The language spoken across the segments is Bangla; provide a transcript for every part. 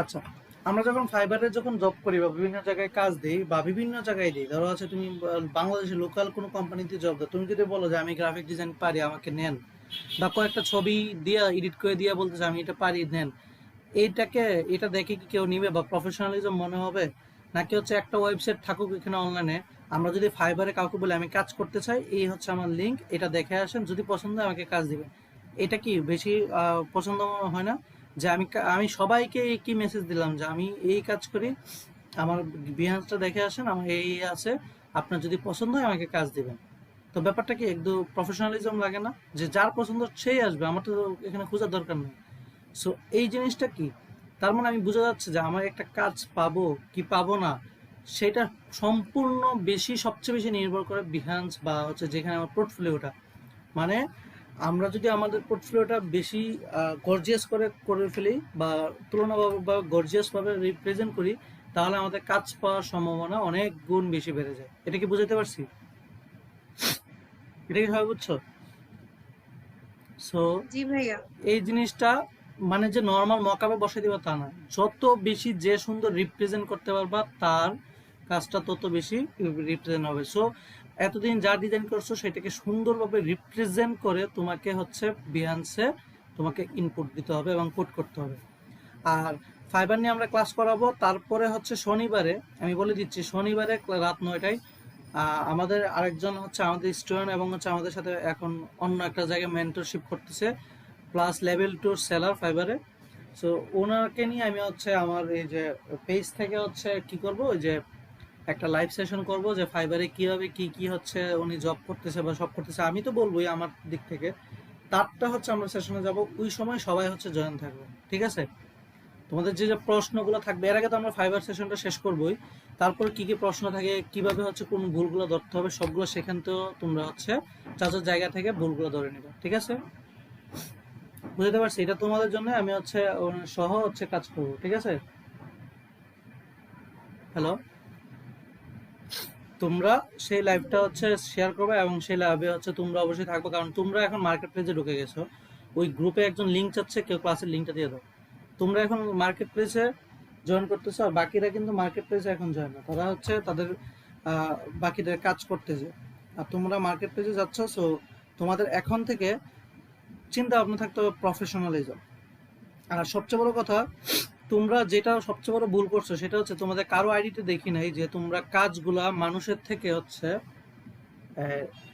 আচ্ছা, আমরা যখন ফাইবারে যখন জব করি বা বিভিন্ন জায়গায় কাজ দিই বা বিভিন্ন জায়গায় দিই, ধরো আছে তুমি বাংলাদেশের লোকাল কোনো কোম্পানিতে জব দাও, তুমি যদি বলো যে আমি গ্রাফিক ডিজাইন পারি আমাকে নেন, বা কয়েকটা ছবি দিয়া এডিট করে দিয়া বলতেছে আমি এটা পারি নেন, এইটাকে এটা দেখে কি কেউ নিবে বা প্রফেশনালিজম মনে হবে? নাকি হচ্ছে একটা ওয়েবসাইট থাকুক এখানে অনলাইনে, আমরা যদি ফাইবারে কাউকে বলে আমি কাজ করতে চাই, এই হচ্ছে আমার লিঙ্ক, এটা দেখে আসেন, যদি পছন্দ হয় আমাকে কাজ দিবেন, এটা কি বেশি পছন্দ হয় না? যে আমি সবাইকে কি মেসেজ দিলাম যে আমি এই কাজ করি, আমার বিহান্সটা দেখে আসেন, আমার এই আছে, আপনার যদি পছন্দ হয় আমাকে কাজ দিবেন। তো ব্যাপারটা কি একদম প্রফেশনালিজম লাগে না? যে যার পছন্দ সেই আসবে, আমার তো এখানে খোঁজার দরকার নেই। সো এই জিনিসটা কি, তার মানে আমি বোঝা যাচ্ছে যে আমার একটা কাজ পাবো কি পাবো না, সেটা সম্পূর্ণ সবচেয়ে বেশি নির্ভর করে বিহান্স বা হচ্ছে যেখানে আমার পোর্টফোলিওটা, মানে আমরা যদি আমাদের পোর্টফোলিওটা বেশি গর্জিয়াস করে করে ফেলি বা তুলনাভাবে বা গর্জিয়াস ভাবে রিপ্রেজেন্ট করি, তাহলে আমাদের কাজ পাওয়ার সম্ভাবনা অনেক গুণ বেশি বেড়ে যায়। এটা কি বুঝাতে পারছি? এটা কি সবাই বুঝছো? সো জি ভাইয়া। এই জিনিসটা মানে যে নর্মাল মকাবে বসে দিবা তা না, যত বেশি যে সুন্দর রিপ্রেজেন্ট করতে পারবা তার কাজটা তত বেশি রিপ্রেজেন্ট হবে। সো এতদিন যা ডিজাইন করছো সেটাকে সুন্দরভাবে রিপ্রেজেন্ট করে তোমাকে হচ্ছে বিহান্সে তোমাকে ইনপুট দিতে হবে এবং কোড করতে হবে। আর ফাইবার নিয়ে আমরা ক্লাস করাবো, তারপরে হচ্ছে শনিবারে, আমি বলে দিচ্ছি শনিবারে রাত 9টায় আমাদের আরেকজন হচ্ছে আমাদের স্টুডেন্ট এবং হচ্ছে আমাদের সাথে এখন অন্য একটা জায়গায় মেন্টরশিপ করতেছে, প্লাস লেভেল 2 সেলার ফাইবারে। সো ওনাকে নিয়ে আমি হচ্ছে আমার এই যে পেজ থেকে হচ্ছে কি করব, ওই যে একটা লাইভ সেশন করব যে ফাইবারে কিভাবে কি কি হচ্ছে উনি জব করতেছে বা সব করতেছে, আমি তো বলবোই আমার দিক থেকে, তারটা হচ্ছে আমরা সেশনে যাব, ওই সময় সবাই হচ্ছে জয়েন থাকবে। ঠিক আছে? তোমাদের যে যে প্রশ্নগুলো থাকবে, এর আগে তো আমরা ফাইবার সেশনটা শেষ করবোই, তারপর কি কি প্রশ্ন থাকে, কিভাবে হচ্ছে কোন ভুলগুলো ধরতে হবে, সবগুলো সেখান থেকেও তোমরা হচ্ছে যার জায়গা থেকে ভুলগুলো ধরে নিবে। ঠিক আছে? বুঝতে পারছি, এটা তোমাদের জন্য আমি হচ্ছে সহ হচ্ছে কাজ করবো। ঠিক আছে? হ্যালো, তোমরা সেই লাইভটা হচ্ছে শেয়ার করবে এবং সেই লাইভে হচ্ছে তোমরা অবশ্যই থাকবে, কারণ তোমরা এখন মার্কেট প্লেসে ঢুকে গেছো। ওই গ্রুপে একজন লিঙ্ক চাচ্ছে, কেউ ক্লাসের লিঙ্কটা দিয়ে দাও। তোমরা এখন মার্কেট প্লেসে জয়েন করতেছো, আর বাকিরা কিন্তু মার্কেট প্লেসে এখন জয়েন না, তারা হচ্ছে তাদের বাকিদের কাজ করতেছে, আর তোমরা মার্কেট প্লেসে যাচ্ছ। সো তোমাদের এখন থেকে চিন্তা ভাবনা থাকতে হবে প্রফেশনালিজম। আর সবচেয়ে বড় কথা, তোমরা যেটা সবচেয়ে বড় ভুল করছো সেটা হচ্ছে তোমাদের কারো আইডিতে দেখি নাই যে তোমরা কাজগুলা মানুষের থেকে হচ্ছে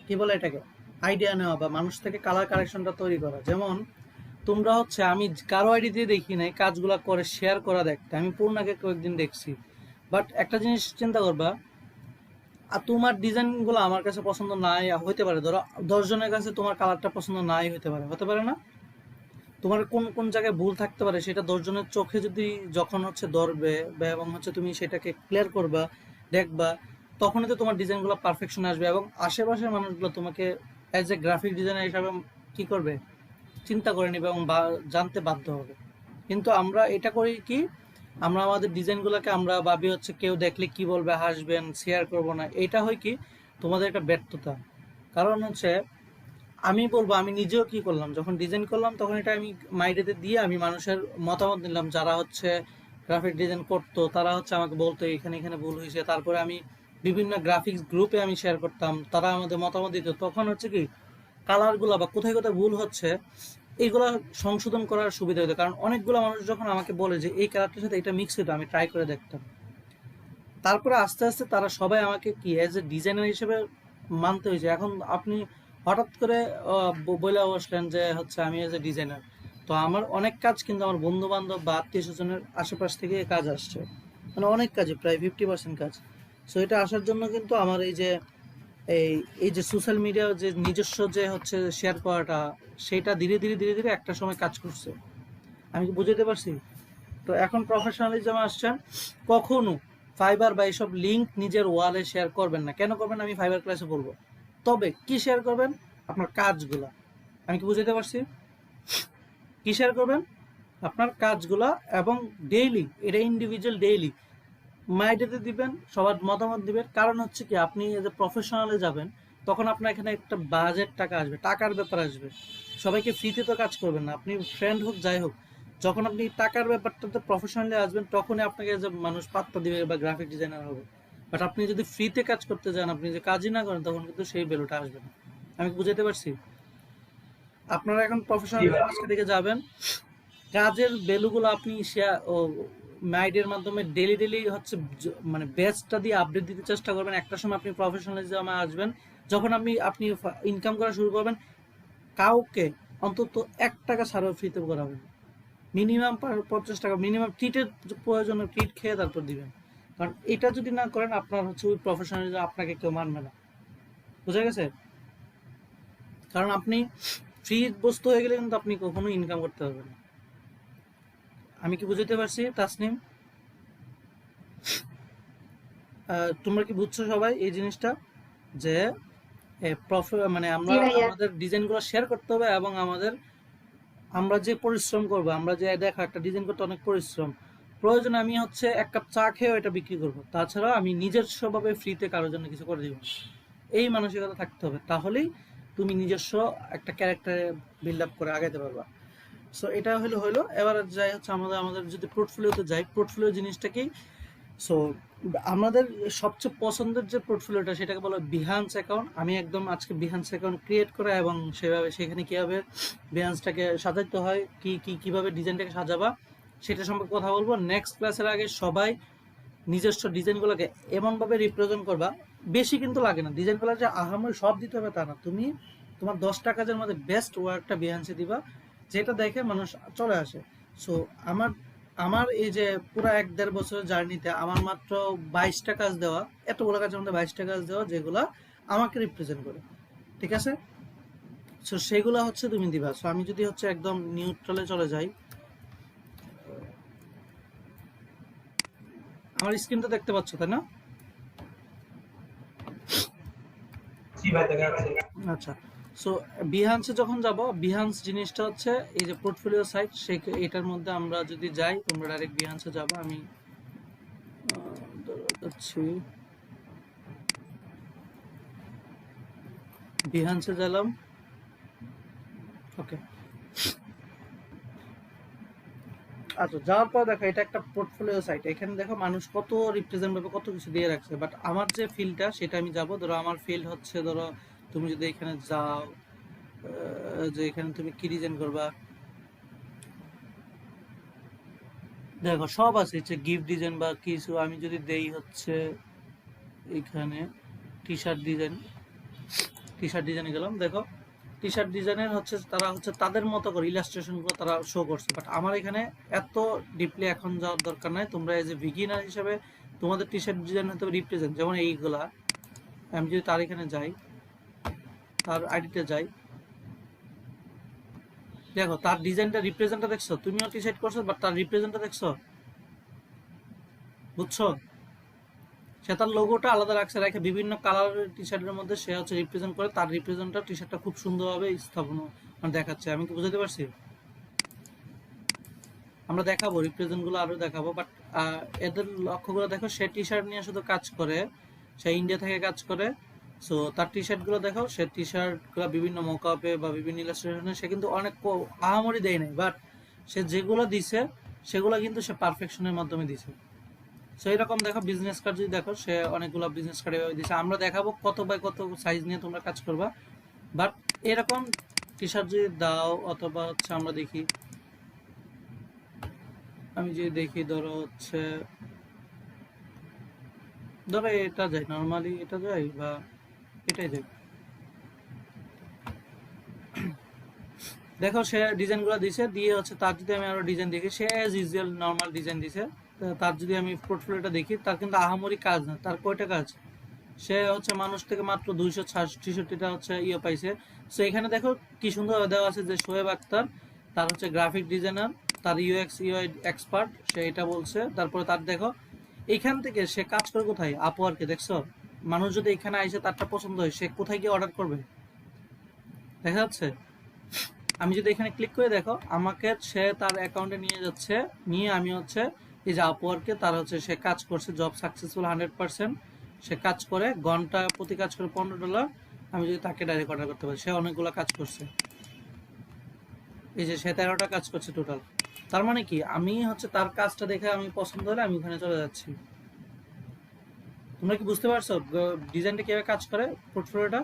কি বলে এটাকে আইডিয়া নেওয়া বা মানুষ থেকে কালার কারেকশনটা তৈরি করা। যেমন তোমরা হচ্ছে, আমি কারো আইডি দিয়ে দেখি নাই কাজগুলা করে শেয়ার করা দেখতে, আমি পূর্ণাকে কয়েকদিন দেখছি। বাট একটা জিনিস চিন্তা করবা, আর তোমার ডিজাইনগুলো আমার কাছে পছন্দ নাই হইতে পারে, ধরো 10 জনের কাছে তোমার কালারটা পছন্দ নাই হইতে পারে, হতে পারে না? তোমার কোন কোন জায়গায় ভুল থাকতে পারে সেটা 10 জনের চোখে যদি যখন হচ্ছে ধরবে বা এবং হচ্ছে তুমি সেটাকে ক্লিয়ার করবা, দেখবা, তখনই তো তোমার ডিজাইনগুলো পারফেকশন আসবে এবং আশেপাশের মানুষগুলো তোমাকে অ্যাজ এ গ্রাফিক ডিজাইনার হিসাবে কি করবে, চিন্তা করে নেবে এবং জানতে বাধ্য হবে। কিন্তু আমরা এটা করি কি, আমরা আমাদের ডিজাইনগুলোকে আমরা ভাবি হচ্ছে কেউ দেখলে কি বলবে, হাসবেন, শেয়ার করব না, এটা হয় কি তোমাদের একটা ব্যর্থতা। কারণ হচ্ছে আমি বলবো আমি নিজেও কি করলাম, যখন ডিজাইন করলাম তখন এটা আমি মাইডেতে দিয়ে আমি মানুষের মতামত নিলাম, যারা হচ্ছে গ্রাফিক ডিজাইন করতো তারা হচ্ছে আমাকে বলতো এখানে এখানে ভুল হয়েছে, তারপরে আমি বিভিন্ন গ্রাফিক্স গ্রুপে আমি শেয়ার করতাম, তারা আমাদের মতামত দিত, তখন হচ্ছে কি কালারগুলো বা কোথায় কোথায় ভুল হচ্ছে এইগুলো সংশোধন করার সুবিধা হতো। কারণ অনেকগুলো মানুষ যখন আমাকে বলে যে এই কালারটার সাথে এটা মিক্স হতো, আমি ট্রাই করে দেখতাম, তারপরে আস্তে আস্তে তারা সবাই আমাকে কি অ্যাজ এ ডিজাইনার হিসেবে মানতে হয়েছে। এখন আপনি হঠাৎ করে বলে বসলেন যে হচ্ছে আমি এজ এ ডিজাইনার, তো আমার অনেক কাজ কিন্তু আমার বন্ধু বান্ধব বা আত্মীয় স্বজনের আশেপাশ থেকে কাজ আসছে, মানে অনেক কাজে প্রায় 50% কাজ। সো এটা আসার জন্য কিন্তু আমার এই যে এই এই যে সোশ্যাল মিডিয়া যে নিজস্ব যে হচ্ছে শেয়ার করাটা, সেটা ধীরে ধীরে ধীরে ধীরে একটা সময় কাজ করছে। আমি কি বুঝতে পারছি? তো এখন প্রফেশনালিজম আসছেন, কখনো ফাইবার বা এইসব লিঙ্ক নিজের ওয়ালে শেয়ার করবেন না। কেন করবেন আমি ফাইবার ক্লাসে বলবো। তবে কি শেয়ার করবেন? আপনার কাজগুলা। আমি কি বুঝতে পারছি? কি শেয়ার করবেন? আপনার কাজগুলা, এবং ডেইলি, এটা ইন্ডিভিজুয়াল ডেইলি মাইন্ডেতে দিবেন, সবার মতামত দিবেন। কারণ হচ্ছে কি আপনি এজ এ প্রফেশনালে যাবেন, তখন আপনার এখানে একটা বাজেট টাকা আসবে, টাকার ব্যাপার আসবে। সবাইকে ফ্রিতে তো কাজ করবেন না, আপনি ফ্রেন্ড হোক যাই হোক, যখন আপনি টাকার ব্যাপারটাতে প্রফেশনালি আসবেন তখনই আপনাকে যে মানুষ পাত্তা দিবে বা গ্রাফিক ডিজাইনার হবে। বাট আপনি যদি ফ্রিতে কাজ করতে যান, আপনি যে কাজই না করেন, তখন কিন্তু সেই ভ্যালুটা আসবে না। আমি কি বুঝাতে পারছি? আপনারা এখন জি প্রফেশনাল ভাই। কাজের দিকে যাবেন, কাজের ভ্যালুগুলো আপনি শেয়ার ও মাইডের মাধ্যমে ডেলি ডেলি হচ্ছে মানে বেস্টটা দিয়ে আপডেট দিতে চেষ্টা করবেন। একটা সময় আপনি প্রফেশনালিজমে আসবেন, যখন আপনি আপনি ইনকাম করা শুরু করবেন, কাউকে অন্তত 1 টাকা ছাড়াও ফ্রিতে করাবেন। মিনিমাম 50 টাকা মিনিমাম ট্রিটের প্রয়োজনে ট্রিট খেয়ে তারপর দিবেন। কারণ এটা যদি না করেন, আপনার হচ্ছে ওই প্রফেশনালিজম আপনাকে কেউ মানবে না। বুঝা গেছে? কারণ আপনি ফ্রি বস্তু হয়ে গেলে কিন্তু আপনি কখনো ইনকাম করতে পারবেন না। আমি কি বুঝতে পারছি তাসনিম? তোমরা কি বুঝছো সবাই এই জিনিসটা, যে মানে জি আমরা ভাইয়া। আমাদের ডিজাইনগুলো শেয়ার করতে হবে, এবং আমরা যে পরিশ্রম করবো, আমরা যে দেখো একটা ডিজাইন করতে অনেক পরিশ্রম, প্রয়োজন আমি হচ্ছে 1 কাপ চা খেয়েও এটা বিক্রি করবো, তাছাড়া আমি নিজস্বভাবে ফ্রিতে কারোর জন্য কিছু করে দিব না। এই মানসিকতা থাকতে হবে, তাহলেই তুমি নিজস্ব একটা ক্যারেক্টার বিল্ড আপ করে আগাইতে পারবা। সো এটা হলো এবার যাই হচ্ছে আমাদের আমাদের যদি পোর্টফোলিওতে যাই, পোর্টফোলিও জিনিসটা কি? সো আমাদের সবচেয়ে পছন্দের যে পোর্টফোলিওটা, সেটাকে বলা হয় বিহান্স অ্যাকাউন্ট। আমি একদম আজকে বিহান্স অ্যাকাউন্ট ক্রিয়েট করা এবং সেভাবে সেখানে কীভাবে বিহান্সটাকে সাজাইতে হয়, কীভাবে ডিজাইনটাকে সাজাবা, সেটা সম্পর্কে কথা বলবো। নেক্সট ক্লাসের আগে সবাই নিজস্ব ডিজাইনগুলোকে এমনভাবে রিপ্রেজেন্ট করবা, বেশি কিন্তু লাগে না ডিজাইনগুলো যে আহামরি সব দিতে হবে তা না, তুমি তোমার 10টা কাজের মধ্যে বেস্ট ওয়ার্কটা বিহান্সে দিবা, যেটা দেখে মানুষ চলে আসে। সো আমার আমার এই যে পুরো 1-1.5 বছরের জার্নিতে আমার মাত্র 22টা কাজ দেওয়া, এতগুলো কাজের মধ্যে 22টা কাজ দেওয়া যেগুলো আমাকে রিপ্রেজেন্ট করে, ঠিক আছে? সো সেগুলো হচ্ছে তুমি দিবা। সো আমি যদি হচ্ছে একদম নিউট্রালে চলে যাই, আমার স্ক্রিনটা দেখতে পাচ্ছ তাই না? জি ভাই, দেখা যাচ্ছে। আচ্ছা। সো বিহান্সে যখন যাব, বিহান্স জিনিসটা হচ্ছে এই যে পোর্টফোলিও সাইট, সে এটার মধ্যে আমরা যদি যাই, তোমরা ডাইরেক্ট বিহান্সে যাবো। আমি যাচ্ছি, বিহান্সে গেলাম। ওকে, আচ্ছা, যাওয়ার পর দেখো এটা একটা পোর্টফোলিও সাইট। এখানে দেখো মানুষ কত রিপ্রেজেন্ট ভাবে কত কিছু দিয়ে রাখছে, বাট আমার যে ফিল্ডটা সেটা আমি যাব। ধরো আমার ফিল্ড হচ্ছে, ধরো তুমি যদি এখানে যাও, যে এখানে তুমি কি ডিজাইন করবা, দেখো সব আছে, হচ্ছে গিফট ডিজাইন বা কিছু। আমি যদি দেই হচ্ছে এখানে T shirt design, T shirt ডিজাইনে গেলাম, দেখো টি শার্ট ডিজাইনের হচ্ছে তারা হচ্ছে তাদের মতো করে ইলাস্ট্রেশনগুলো তারা শো করছে। বাট আমার এখানে এত ডিপলি এখন যাওয়ার দরকার নাই। তোমরা এজ এ বিগিনার হিসেবে তোমাদের টি শার্ট ডিজাইন হতে রিপ্রেজেন্ট, যেমন এইগুলা। আমি যদি তার এখানে যাই, তার আইডিতে যাই, দেখো তার ডিজাইনটা রিপ্রেজেন্টটা দেখছো, তুমিও টি শার্ট করছো বাট তার রিপ্রেজেন্টটা দেখছো, বুঝছো? সে তার লোগোটা আলাদা রাখছে, রেখে বিভিন্ন কালারের টি শার্টের মধ্যে সে হচ্ছে রিপ্রেজেন্ট করে, তার রিপ্রেজেন্টটা টি শার্টটা খুব সুন্দরভাবে স্থাপন মানে দেখাচ্ছে। আমি কি বুঝাতে পারছি? আমরা দেখাবো রিপ্রেজেন্টগুলো আরো দেখাবো, বাট এদের লক্ষ্যগুলো দেখো, সে টি শার্ট নিয়ে শুধু কাজ করে, সে ইন্ডিয়া থেকে কাজ করে। সো তার টি শার্টগুলো দেখো, সে টি শার্টগুলো বিভিন্ন মোকাপে বা বিভিন্ন ইলাস্ট্রেশনে সে কিন্তু অনেক আহামরি দেয় নাই, বাট সে যেগুলো দিছে সেগুলো কিন্তু সে পারফেকশনের মাধ্যমে দিছে। সো এরকম দেখো বিজনেস কার্ড যদি দেখো, সে অনেকগুলো বিজনেস কার্ড এভাবে দিছে। আমরা দেখাবো কত বাই কত সাইজ নিয়ে তোমরা কাজ করবা। বাট এরকম টি শার্ট যদি দাও, অথবা হচ্ছে আমরা দেখি, আমি যদি দেখি ধরো হচ্ছে, ধরো এটা যাই, নর্মালি এটা যাই বা এটাই যাই, দেখো সে ডিজাইনগুলো দিছে, দিয়ে হচ্ছে তার যদি আমি আরো ডিজাইন দেখি, সে অ্যাজ ইউজুয়াল নর্মাল ডিজাইন দিছে। তার যদি আমি পোর্টফোলিওটা দেখি, তার কিন্তু আহামরি কাজ না। তার কয়টা কাজ, সে হচ্ছে মানুষ থেকে মাত্র 266টা হচ্ছে ইয়ে পাইছে। সো এখানে দেখো কি সুন্দর দেওয়া আছে যে শোয়েব আক্তার, তার হচ্ছে গ্রাফিক ডিজাইনার, তার ইউএক্স ইউআই এক্সপার্ট, সে এটা বলছে। তারপরে তার দেখো এখান থেকে সে কাজ করে কোথায়, আপওয়ার্কে, দেখছো? মানুষ যদি এখানে আইসে তারটা পছন্দ হয়, সে কোথায় গিয়ে অর্ডার করবে, দেখা যাচ্ছে? আমি যদি এখানে ক্লিক করে দেখো, আমাকে সে তার অ্যাকাউন্টে নিয়ে যাচ্ছে, নিয়ে আমি হচ্ছে এই যে আপওয়ার্কে তার হচ্ছে সে কাজ করছে, জব সাকসেসফুল 100%। সে কাজ করে ঘন্টা প্রতি কাজ করে $15। আমি যদি তাকে ডাইরেক্ট অর্ডার করতে পারি, সে অনেকগুলো কাজ করছে। এই যে সে 13টা কাজ করছে টোটাল, তার মানে কি আমি হচ্ছে তার কাজটা দেখে আমি পছন্দ হলে আমি ওখানে চলে যাচ্ছি। তোমরা কি বুঝতে পারছো ডিজাইনটা কিভাবে কাজ করে, পোর্টফোলিওটা?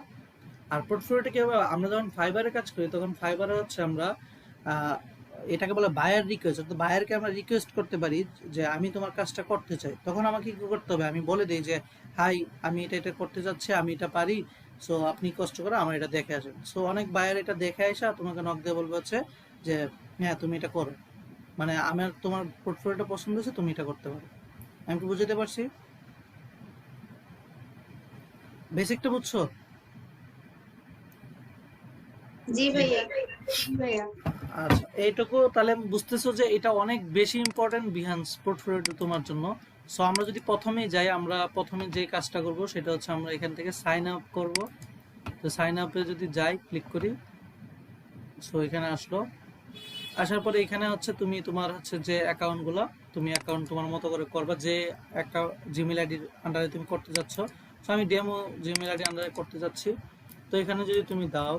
আর পোর্টফোলিওটা কিভাবে, আমরা যখন ফাইবারে কাজ করি তখন ফাইবারে হচ্ছে আমরা আহ, এটাকে বলে বায়ার রিকোয়েস্ট, অর্থাৎ বায়ারকে আমরা রিকোয়েস্ট করতে পারি যে আমি তোমার কাজটা করতে চাই। তখন আমাকে কি করতে হবে, আমি বলে দিই যে হাই, আমি এটা এটা করতে যাচ্ছি, আমি এটা পারি, সো আপনি কষ্ট করে আমার এটা দেখে আসেন। সো অনেক বায়ার এটা দেখে আসা তোমাকে নক দিয়ে বলবে হচ্ছে যে হ্যাঁ তুমি এটা করো, মানে আমার তোমার পোর্টফোলিওটা পছন্দ হয়েছে, তুমি এটা করতে পারো। আমি কি বুঝতে পারছি? বেসিকটা বুঝছো? জি ভাইয়া। জি ভাইয়া। আচ্ছা, এইটুকু তাহলে বুঝতেছো যে এটা অনেক বেশি ইম্পর্টেন্ট বিহান্স পোর্টফোলিওটা তোমার জন্য। সো আমরা যদি প্রথমেই যাই, আমরা প্রথমে যে কাজটা করব সেটা হচ্ছে আমরা এখান থেকে সাইন আপ করব। তো সাইন আপে যদি যাই, ক্লিক করি, সো এখানে আসলো। আসার পরে এখানে হচ্ছে তুমি তোমার হচ্ছে যে অ্যাকাউন্টগুলো, তুমি অ্যাকাউন্ট তোমার মতো করে করবা, যে একটা জিমেল আইডির আন্ডারে তুমি করতে যাচ্ছ। সো আমি ডেমো জিমেল আইডি আন্ডারে করতে যাচ্ছি। তো এখানে যদি তুমি দাও,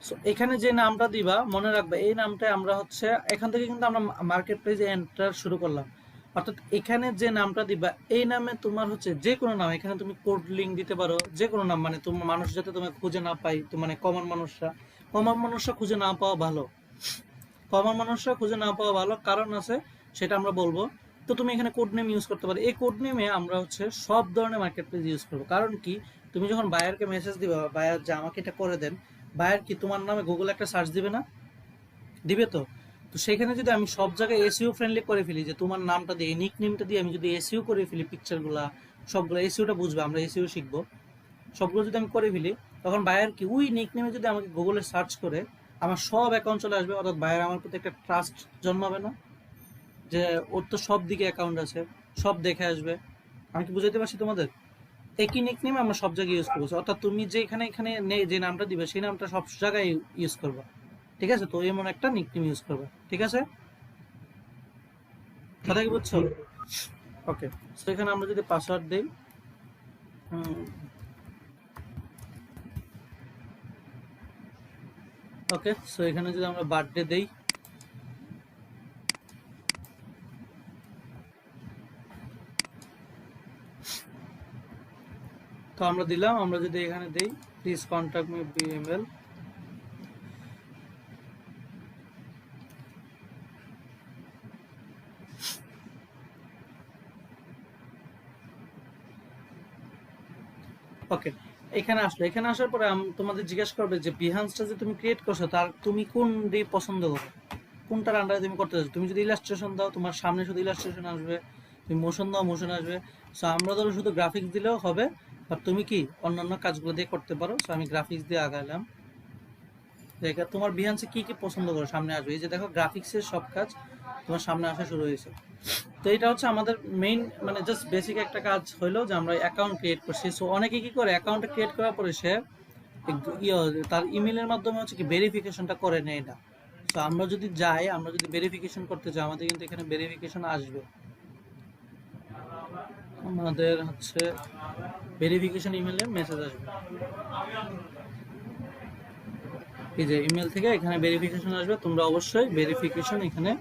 সো এখানে যে নামটা দিবা মনে রাখবা, এই নামটা আমরা হচ্ছে এখান থেকে কিন্তু আমরা মার্কেট প্লেসে এন্টার শুরু করলাম। অর্থাৎ এখানে যে নামটা দিবা এই নামে তোমার হচ্ছে যে কোনো নাম, এখানে তুমি কোড লিঙ্ক দিতে পারো, যে কোনো নাম, মানে তোমার মানুষ যাতে তোমার খুঁজে না পাই, তো মানে কমন মানুষরা খুঁজে না পাওয়া ভালো। কমন মানুষরা খুঁজে না পাওয়া ভালো, কারণ আছে, সেটা আমরা বলবো। তো তুমি এখানে কোড নেম ইউজ করতে পারো। এই কোড নেমে আমরা হচ্ছে সব ধরনের মার্কেট প্লেস ইউজ করবো। কারণ কি, তুমি যখন বায়ারকে মেসেজ দিবা, বায়ার যে আমাকে এটা করে দেন, বায়ার কি তোমার নামে গুগলে একটা সার্চ দিবে না? দিবে তো। তো সেখানে যদি আমি সব জায়গায় এসইও ফ্রেন্ডলি করে ফেলি, যে তোমার নামটা দিয়ে, নিক নেমটা দিয়ে আমি যদি এসইও করে ফেলি, পিকচারগুলা সবগুলো এসইওটা বুঝবে, আমরা এসইও শিখবো, সবগুলো যদি আমি করে ফেলি, তখন বায়ার কি ওই নিক নেমে যদি আমাকে গুগলে সার্চ করে আমার সব অ্যাকাউন্ট চলে আসবে। অর্থাৎ বায়ার আমার প্রতি একটা ট্রাস্ট জন্মাবে না, যে ওর তো সব দিকে অ্যাকাউন্ট আছে, সব দেখে আসবে। আমি কি বুঝাইতে পারছি তোমাদের? একই নিকনেম আমরা সব জায়গায় ইউজ করবো। অর্থাৎ তুমি যে এখানে এখানে যে নামটা দিবে সেই নামটা সব জায়গায় ইউজ করবা। ঠিক আছে? তো এমন একটা নিকনেম ইউজ করবা। ঠিক আছে? কথা কি বুঝছো? ওকে। সো এখানে আমরা যদি পাসওয়ার্ড দেই, ওকে, সো এখানে যদি আমরা বার্থডে দেই, তো আমরা দিলাম। আমরা যদি এখানে দেই প্লিজ কন্ট্যাক্ট মি বিএমএল, ওকে, এখানে আসলো। এখানে আসার পরে তোমাদের জিজ্ঞেস করবে যে বিহান্সটা যে তুমি ক্রিয়েট করছো তার তুমি কোন দিয়ে পছন্দ করো, কোনটার আন্ডারে তুমি করতে চাচ্ছ। তুমি যদি ইলাস্ট্রেশন দাও, তোমার সামনে শুধু ইলাস্ট্রেশন আসবে। তুমি মোশন দাও, মোশন আসবে। সো আমরা ধরো শুধু গ্রাফিক্স দিলেও হবে, আর তুমি কি অন্যান্য কাজগুলো দিয়ে করতে পারো। সো আমি গ্রাফিক্স দিয়ে আগাইলাম। দেখো তোমার বিহান্সে কি কি পছন্দ করো সামনে আসবে। এই যে দেখো গ্রাফিক্সের সব কাজ তোমার সামনে আসা শুরু হয়েছে। তো এটা হচ্ছে আমাদের মেইন, মানে জাস্ট বেসিক একটা কাজ হইলো যে আমরা অ্যাকাউন্ট ক্রিয়েট করছি। সো অনেকে কি করে, অ্যাকাউন্ট ক্রিয়েট করার পরে সে তার ইমেলের মাধ্যমে হচ্ছে কি ভেরিফিকেশনটা করে নেয় না। সো আমরা যদি যাই, আমরা যদি ভেরিফিকেশন করতে যাই, আমাদের কিন্তু এখানে ভেরিফিকেশন আসবে। আমাদের হচ্ছে ভেরিফিকেশন ইমেলের মেসেজ আসবে, এই যে ইমেল থেকে এখানে ভেরিফিকেশন আসবে। তোমরা অবশ্যই ভেরিফিকেশন এখানে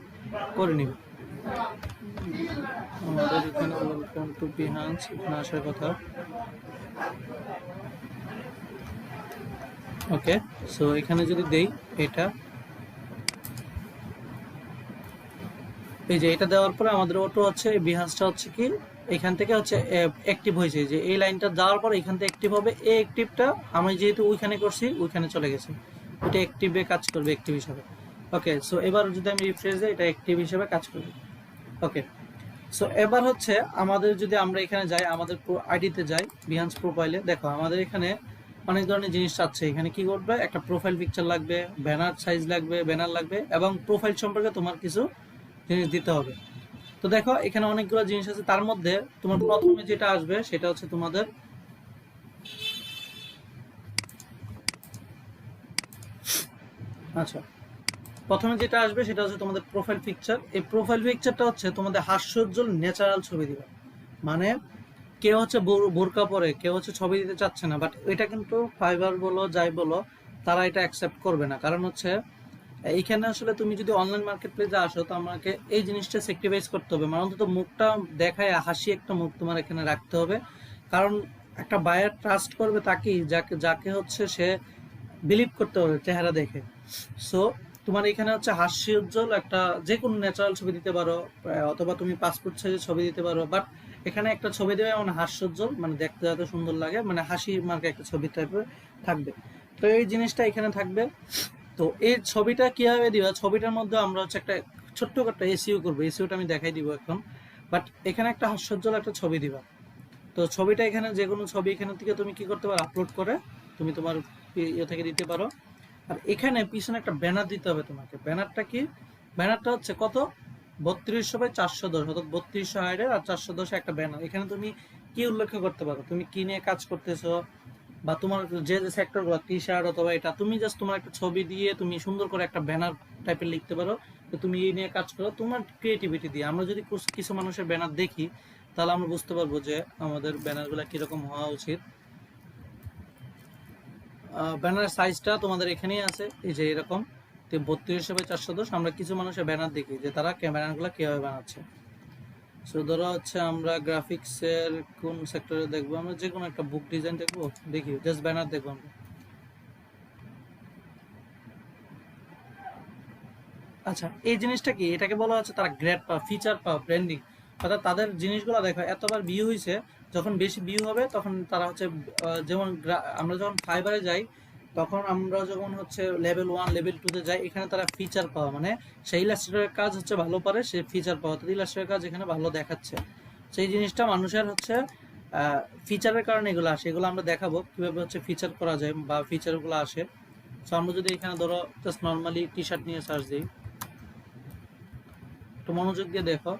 করে নিবে। আমাদের এখানে ওয়েলকাম টু বিহান্স এখানে আসার কথা। ওকে, সো এখানে যদি দেই এটা, এই যে এটা দেওয়ার পরে আমাদের অটো হচ্ছে বিহান্সটা হচ্ছে কি এখান থেকে হচ্ছে অ্যাক্টিভ হয়েছে। যে এই লাইনটা দেওয়ার পর এখান থেকে অ্যাক্টিভ হবে। এই অ্যাক্টিভটা আমি যেহেতু ওইখানে করছি, ওইখানে চলে গেছে, ওইটা অ্যাক্টিভে কাজ করবে, অ্যাক্টিভ হিসাবে। ওকে, সো এবার যদি আমি রিফ্রেশ দিই, এটা অ্যাক্টিভ হিসাবে কাজ করবে। ওকে, সো এবার হচ্ছে আমাদের যদি আমরা এখানে যাই, আমাদের আইডিতে যাই, বিহান্স প্রোফাইলে, দেখো আমাদের এখানে অনেক ধরনের জিনিস আছে। এখানে কি করবে, একটা প্রোফাইল পিকচার লাগবে, ব্যানার সাইজ লাগবে, ব্যানার লাগবে, এবং প্রোফাইল সম্পর্কে তোমার কিছু জিনিস দিতে হবে। তো দেখো এখানে অনেকগুলো জিনিস আছে। তার মধ্যে তোমার প্রথমে যেটা আসবে সেটা হচ্ছে তোমাদের আচ্ছা, প্রথমে যেটা আসবে সেটা হচ্ছে তোমাদের প্রোফাইল পিকচার। এই প্রোফাইল পিকচারটা হচ্ছে তোমাদের হাস্যোজ্জ্বল ন্যাচারাল ছবি দিবে। মানে কেউ হচ্ছে বোরকা পরে, কেউ হচ্ছে ছবি দিতে চাচ্ছে না, বাট এটা কিন্তু ফাইবার বলো যাই বলো, তারা এটা অ্যাকসেপ্ট করবে না। কারণ হচ্ছে এইখানে আসলে তুমি যদি অনলাইন মার্কেট প্লেসে আসো তো আমাকে এই জিনিসটা স্যাক্রিফাইস করতে হবে, মানে অন্তত মুখটা দেখায় হাসি একটা মুখ তোমার এখানে রাখতে হবে। কারণ একটা বায়ার ট্রাস্ট করবে তাকেই, যাকে যাকে হচ্ছে সে বিলিভ করতে হবে চেহারা দেখে। সো তোমার এখানে হচ্ছে হাস্যোজ্জ্বল একটা যে কোনো ন্যাচারাল ছবি দিতে পারো, অথবা তুমি পাসপোর্ট সাইজের ছবি দিতে পারো, বাট এখানে একটা ছবি দেবে মানে হাস্যোজ্জ্বল, মানে দেখতে যাতে সুন্দর লাগে, মানে হাসি মার্কা একটা ছবি টাইপের থাকবে। তো এই জিনিসটা এখানে থাকবে। তো এই ছবিটা কিভাবে দিবা, ছবিটার মধ্যে আমরা হচ্ছে একটা ছোট্ট একটা এসইও করবো, এসইওটা আমি দেখাই দিব এখন। বাট এখানে একটা হাস্যোজ্জ্বল একটা ছবি দিবা। তো ছবিটা এখানে যে কোনো ছবি এখান থেকে তুমি কি করতে পারো, আপলোড করে তুমি তোমার ইয়ে থেকে দিতে পারো। আর এখানে পিছনে একটা ব্যানার দিতে হবে তোমাকে। ব্যানারটা কি, ব্যানারটা হচ্ছে কত, 3200/410, অর্থাৎ 3200 হাইডের আর 410 একটা ব্যানার। এখানে তুমি কি উল্লেখ করতে পারো, তুমি কি নিয়ে কাজ করতেছো, বা তোমার যে যে সেক্টরগুলো, টি শার্ট অথবা এটা, তুমি জাস্ট তোমার একটা ছবি দিয়ে তুমি সুন্দর করে একটা ব্যানার টাইপের লিখতে পারো যে তুমি এই নিয়ে কাজ করো, তোমার ক্রিয়েটিভিটি দিয়ে। আমরা যদি কিছু মানুষের ব্যানার দেখি তাহলে আমরা বুঝতে পারবো যে আমাদের ব্যানারগুলো কিরকম হওয়া উচিত। ব্যানারের সাইজটা তোমাদের এখানেই আছে, এই যে এরকম 3200/410। আমরা কিছু মানুষের ব্যানার দেখি যে তারা ব্যানারগুলো কিভাবে বানাচ্ছে। সো ধরো হচ্ছে আমরা গ্রাফিক্সের কোন সেক্টরে দেখবো, আমরা যে কোনো একটা বুক ডিজাইন দেখবো, দেখি জাস্ট ব্যানার দেখবো আমরা। আচ্ছা, এই জিনিসটা কি, এটাকে বলা হচ্ছে তারা গ্রেড পাওয়া, ফিচার পাওয়া, ব্র্যান্ডিং। অর্থাৎ তাদের জিনিসগুলো দেখো এতবার ভিউ হয়েছে, যখন বেশি ভিউ হবে তখন তারা হচ্ছে যেমন আমরা যখন ফাইবারে যাই তখন আমরা যখন হচ্ছে লেভেল 1 লেভেল 2 তে যাই, এখানে তারা ফিচার পাওয়া, মানে সেই ইলাস্ট্রেটরের কাজ হচ্ছে ভালো পারে, সে ফিচার পাওয়া, তাদের ইলাস্ট্রেটরের কাজ এখানে ভালো দেখাচ্ছে। সেই জিনিসটা মানুষের হচ্ছে ফিচারের কারণে এগুলো আসে, এগুলো আমরা দেখাবো কিভাবে হচ্ছে ফিচার করা যায় বা ফিচারগুলো আসে। সো আমরা যদি এখানে ধরো জাস্ট নর্মালি টি শার্ট নিয়ে সার্চ দিই, একটু মনোযোগ দিয়ে দেখো।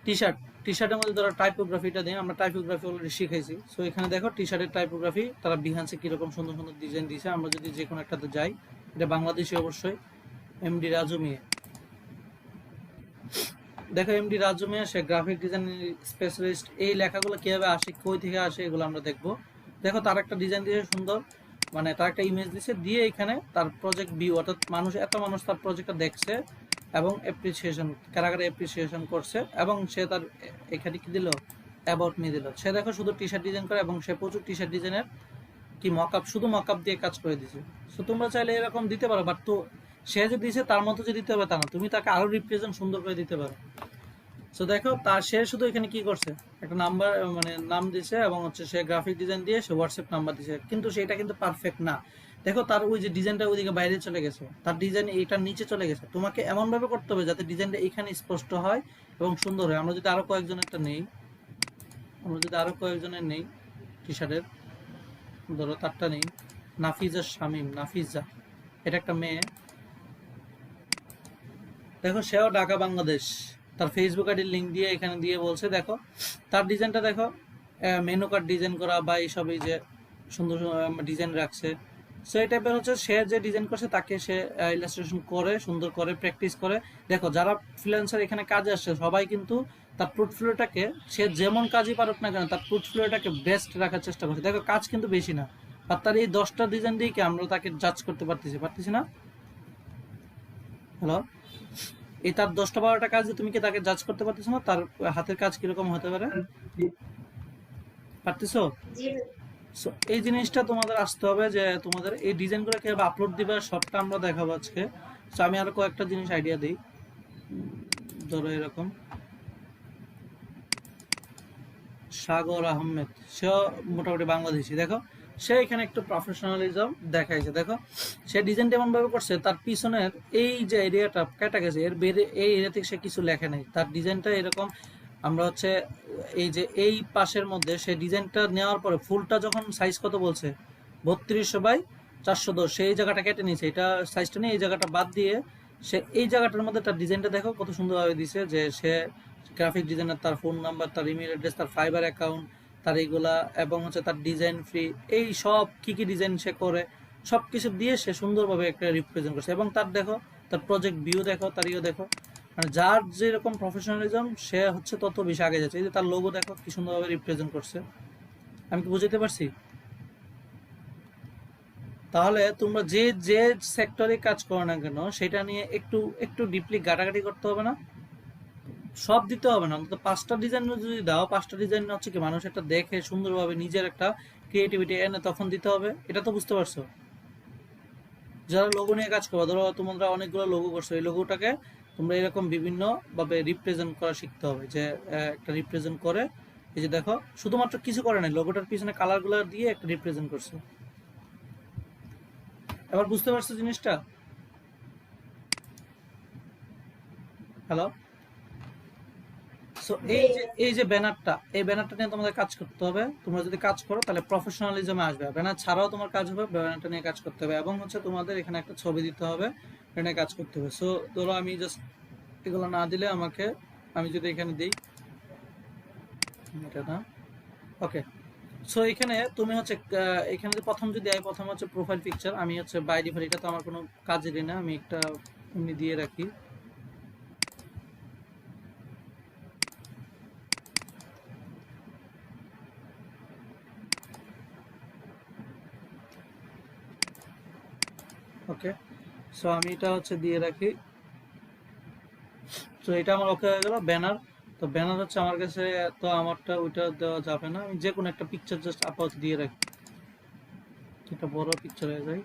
টি শার্ট, টি শার্টের মধ্যে ধরো টাইপোগ্রাফিটা দিই, আমরা টাইপোগ্রাফি অলরেডি শিখেছি। সো এখানে দেখো টি শার্টের টাইপোগ্রাফি তারা বিহান্সে কিরকম সুন্দর সুন্দর ডিজাইন দিয়েছে। আমরা যদি যে কোনো একটাতে যাই, এটা বাংলাদেশি অবশ্যই, এমডি রাজু মিয়া। দেখো এমডি রাজু মিয়া, সে গ্রাফিক ডিজাইন স্পেশালিস্ট। এই লেখাগুলো কিভাবে আসে, কই থেকে আসে, এগুলো আমরা দেখবো। দেখো তার একটা ডিজাইন দিয়েছে সুন্দর, মানে তার একটা ইমেজ দিয়েছে, দিয়ে এখানে তার প্রজেক্ট ভিউ, অর্থাৎ মানুষ, এত মানুষ তার প্রজেক্টটা দেখছে এবং অ্যাপ্রিসিয়েশন, কারাগারে অ্যাপ্রিসিয়েশন করছে, এবং সে তার এখানে কি দিল, অ্যাবাউট মি দিল। সে দেখো শুধু টি শার্ট ডিজাইন করে, এবং সে প্রচুর টি শার্ট ডিজাইনের কি মকআপ, শুধু মকআপ দিয়ে কাজ করে দিছে। সো তোমরা চাইলে এরকম দিতে পারো, বাট তো সে যে দিছে তার মতো যে দিতে হবে তা না, তুমি তাকে আরো রিপ্রেজেন্ট সুন্দর করে দিতে পারো। সো দেখো তার সে শুধু এখানে কি করছে, একটা নাম্বার, মানে নাম দিছে, এবং হচ্ছে সে গ্রাফিক ডিজাইন দিয়ে সে হোয়াটসঅ্যাপ নাম্বার দিছে, কিন্তু সেটা কিন্তু পারফেক্ট না। দেখো তার ওই যে ডিজাইনটা ওইদিকে বাইরে চলে গেছে, তার ডিজাইন এইটার নিচে চলে গেছে। তোমাকে এমন ভাবে করতে হবে যাতে ডিজাইনটা এখানে স্পষ্ট হয় এবং সুন্দর হয়। আমরা যদি আরো কয়েকজনেরটা নেই, আমরা যদি আরো কয়েকজনের নেই টি শার্টের, ধরো তারটা নেই, নাফিজা শামীম, নাফিজা, এটা একটা মেয়ে। দেখো সেও ঢাকা বাংলাদেশ, তার ফেসবুক আইডির লিঙ্ক দিয়ে এখানে দিয়ে বলছে, দেখো তার ডিজাইনটা দেখো, মেনু কার্ড ডিজাইন করা বা এইসব, এই যে সুন্দর ডিজাইন রাখছে। সো এই টাইপের হচ্ছে সে যে ডিজাইন করছে তাকে সে ইলাস্ট্রেশন করে সুন্দর করে প্র্যাকটিস করে। দেখো যারা ফ্রিল্যান্সার এখানে কাজে আসছে সবাই কিন্তু তার পোর্টফোলিওটাকে, সে যেমন কাজই পারুক না কেন, তার পোর্টফোলিওটাকে বেস্ট রাখার চেষ্টা করছে। দেখো কাজ কিন্তু বেশি না, আর তার এই 10টা ডিজাইন দিয়ে কি আমরা তাকে জাজ করতে পারতেছি না? হ্যালো, এই তার 10টা 12টা কাজ দিয়ে তুমি কি তাকে জাজ করতে পারতেছো না তার হাতের কাজ কিরকম হতে পারে? পারতেছো? জি ভাইয়া। সো এই জিনিসটা তোমাদের আসতে হবে যে তোমাদের এই ডিজাইনগুলো কিভাবে আপলোড দিবে, সবটা আমরা দেখাবো আজকে। সো আমি আরো কয়েকটা জিনিস আইডিয়া দিই। ধরো এরকম সাগর আহমেদ, সেও মোটামুটি বাংলাদেশি। দেখো সে এখানে একটু প্রফেশনালিজম দেখাইছে। দেখো সে ডিজাইনটা এমন ভাবে করছে, তার পিছনের এই যে এরিয়াটা কেটে গেছে, এর বেরে এই এরিয়া থেকে সে কিছু লেখে নাই, তার ডিজাইনটা এরকম। আমরা হচ্ছে এই যে এই পাশের মধ্যে সে ডিজাইনটা নেওয়ার পরে ফুলটা যখন সাইজ কত বলছে, 3200/410, সেই জায়গাটা কেটে নিয়েছে, এটা সাইজটা নিয়ে এই জায়গাটা বাদ দিয়ে সে এই জায়গাটার মধ্যে তার ডিজাইনটা দেখো কত সুন্দরভাবে দিছে, যে সে গ্রাফিক ডিজাইনার, তার ফোন নাম্বার, তার ইমেল অ্যাড্রেস, তার ফাইবার অ্যাকাউন্ট, তার এইগুলা, এবং হচ্ছে তার ডিজাইন ফ্রি, এই সব কি কি ডিজাইন সে করে সব কিছু দিয়ে সে সুন্দরভাবে একটা রিপ্রেজেন্ট করছে। এবং তার দেখো তার প্রজেক্ট ভিউ দেখো, তার ইয়ে দেখো, মানে যার যেরকম প্রফেশনালিজম সে হচ্ছে তত বেশি আগে যাচ্ছে। এই যে তার লোগো দেখো কি সুন্দরভাবে রিপ্রেজেন্ট করছে, আমি কি বুঝতে পারছি? তাহলে তোমরা যে যে সেক্টরে কাজ করো না কেন সেটা নিয়ে একটু একটু ডিপলি ঘাটাঘাটি করতে হবে না? সব দিতে হবে না, অন্তত 5টা ডিজাইন যদি দাও, 5টা ডিজাইন হচ্ছে কি মানুষ একটা দেখে সুন্দরভাবে নিজের একটা ক্রিয়েটিভিটি এনে তখন দিতে হবে। এটা তো বুঝতে পারছো? যারা লোগো নিয়ে কাজ করবে, ধরো তোমরা অনেকগুলো লোগো করছো, এই লোগোটাকে তোমরা এরকম বিভিন্ন ভাবে রিপ্রেজেন্ট করা শিখতে হবে, যে একটা রিপ্রেজেন্ট করে, এই যে দেখো শুধুমাত্র কিছু করে নাই, লোগোটার পিছনে কালার গুলো দিয়ে একটা রিপ্রেজেন্ট করছে। এবার বুঝতে পারছো জিনিসটা? হ্যালো? সো এই যে ব্যানারটা, এই ব্যানারটা নিয়ে তোমাদের কাজ করতে হবে। তোমরা যদি কাজ করো তাহলে প্রফেশনালিজমে আসবে। ব্যানার ছাড়াও তোমার কাজ হবে, ব্যানারটা নিয়ে কাজ করতে হবে, এবং হচ্ছে তোমাদের এখানে একটা ছবি দিতে হবে, এটা নিয়ে কাজ করতে হবে। সো ধরো আমি জাস্ট এগুলো না দিলে আমাকে, আমি যদি এখানে দিই এটা না, ওকে। সো এখানে তুমি হচ্ছে এখানে প্রথম যদি প্রথম হচ্ছে প্রোফাইল পিকচার, আমি হচ্ছে বাই ডিফল্ট, এটা তো আমার কোনো কাজেরই না, আমি একটা এমনি দিয়ে রাখি। ওকে, সো আমি এটা হচ্ছে দিয়ে রাখি। তো এটা আমার ওকে হয়ে গেল ব্যানার। তো ব্যানার হচ্ছে আমার কাছে, তো আমারটা ওইটা দেওয়া যাবে না, আমি যে কোনো একটা পিকচার জাস্ট আপাতত দিয়ে রাখি, এটা বড় পিকচার হয়ে যায়।